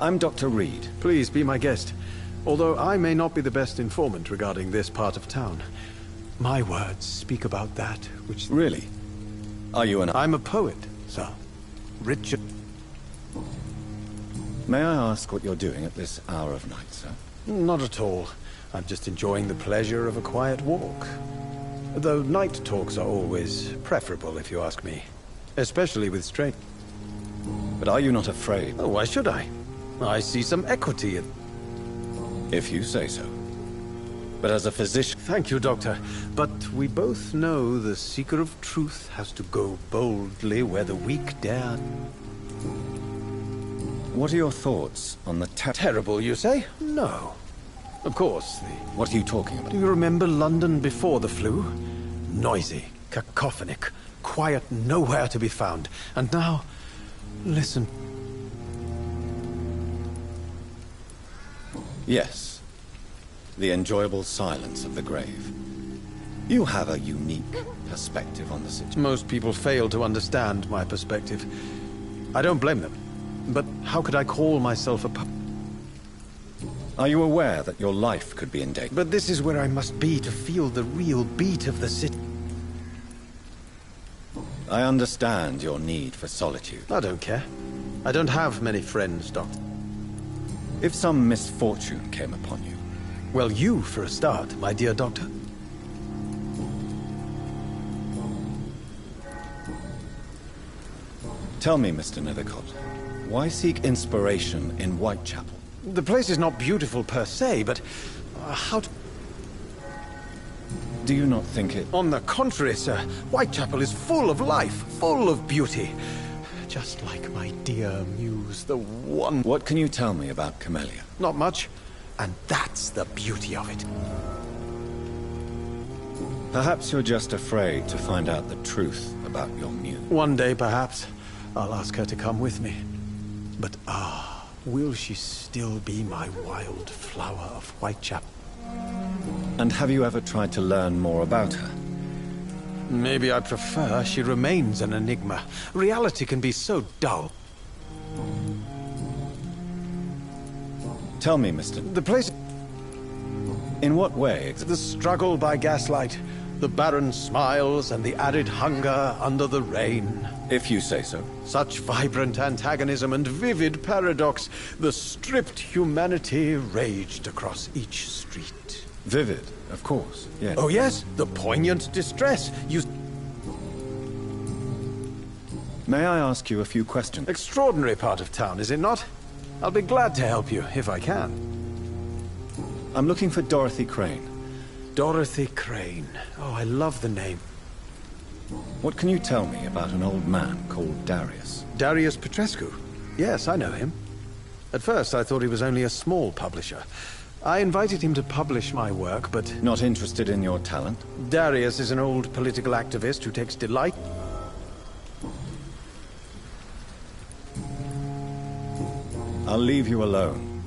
I'm Dr. Reed. Please be my guest. Although I may not be the best informant regarding this part of town. My words speak about that which... Really? Are you an... I'm a poet, sir. Richard... May I ask what you're doing at this hour of night, sir? Not at all. I'm just enjoying the pleasure of a quiet walk. Though night talks are always preferable, if you ask me. Especially with strangers. But are you not afraid? Oh, why should I? I see some equity in... If you say so. But as a physician... Thank you, Doctor. But we both know the seeker of truth has to go boldly where the weak dare. What are your thoughts on the terrible, you say? No. Of course, What are you talking about? Do you remember London before the flu? Noisy, cacophonic, quiet, nowhere to be found. And now, listen. Yes. The enjoyable silence of the grave. You have a unique perspective on the situation. Most people fail to understand my perspective. I don't blame them. But how could I call myself a Are you aware that your life could be in danger? But this is where I must be to feel the real beat of the city. I understand your need for solitude. I don't care. I don't have many friends, Doctor. If some misfortune came upon you... Well, you for a start, my dear Doctor. Tell me, Mr. Nethercott, why seek inspiration in Whitechapel? The place is not beautiful per se, but how to... Do you not think it... On the contrary, sir. Whitechapel is full of life, full of beauty. Just like my dear muse, the one... What can you tell me about Camellia? Not much. And that's the beauty of it. Perhaps you're just afraid to find out the truth about your muse. One day, perhaps, I'll ask her to come with me. But will she still be my wild flower of Whitechapel? And have you ever tried to learn more about her? Maybe I prefer she remains an enigma. Reality can be so dull. Tell me, Mr. The place... In what way? The struggle by gaslight, the barren smiles, and the added hunger under the rain. If you say so. Such vibrant antagonism and vivid paradox. The stripped humanity raged across each street. Vivid, of course, yes. Oh yes, the poignant distress. May I ask you a few questions? Extraordinary part of town, is it not? I'll be glad to help you, if I can. I'm looking for Dorothy Crane. Dorothy Crane. Oh, I love the name. What can you tell me about an old man called Darius? Darius Petrescu? Yes, I know him. At first, I thought he was only a small publisher. I invited him to publish my work, but... Not interested in your talent? Darius is an old political activist who takes delight... I'll leave you alone.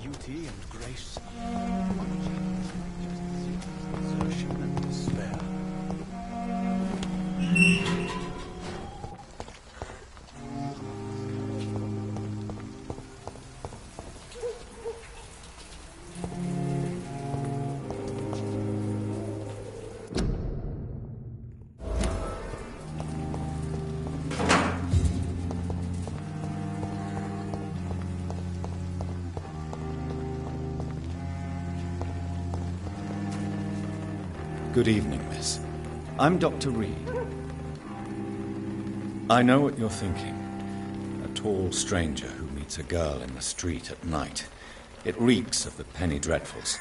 Beauty and grace. Exertion and despair. Good evening, miss. I'm Dr. Reed. I know what you're thinking. A tall stranger who meets a girl in the street at night. It reeks of the penny dreadfuls.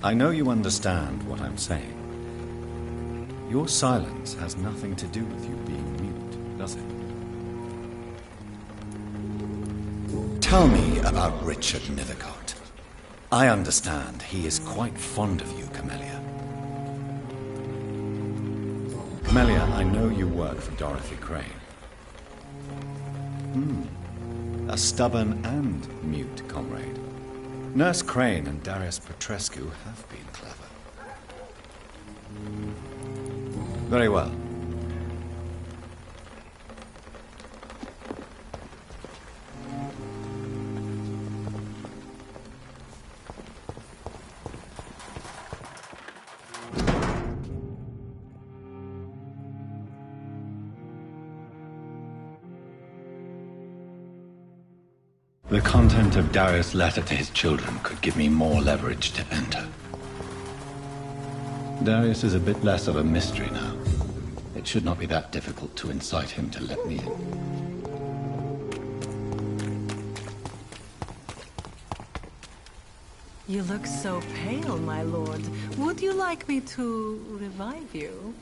I know you understand what I'm saying. Your silence has nothing to do with you being mute, does it? Tell me about Richard Nethercott. I understand he is quite fond of you, Camellia. Camellia, I know you work for Dorothy Crane. A stubborn and mute comrade. Nurse Crane and Darius Petrescu have been clever. Very well. The content of Darius' letter to his children could give me more leverage to enter. Darius is a bit less of a mystery now. It should not be that difficult to incite him to let me in. You look so pale, my lord. Would you like me to revive you?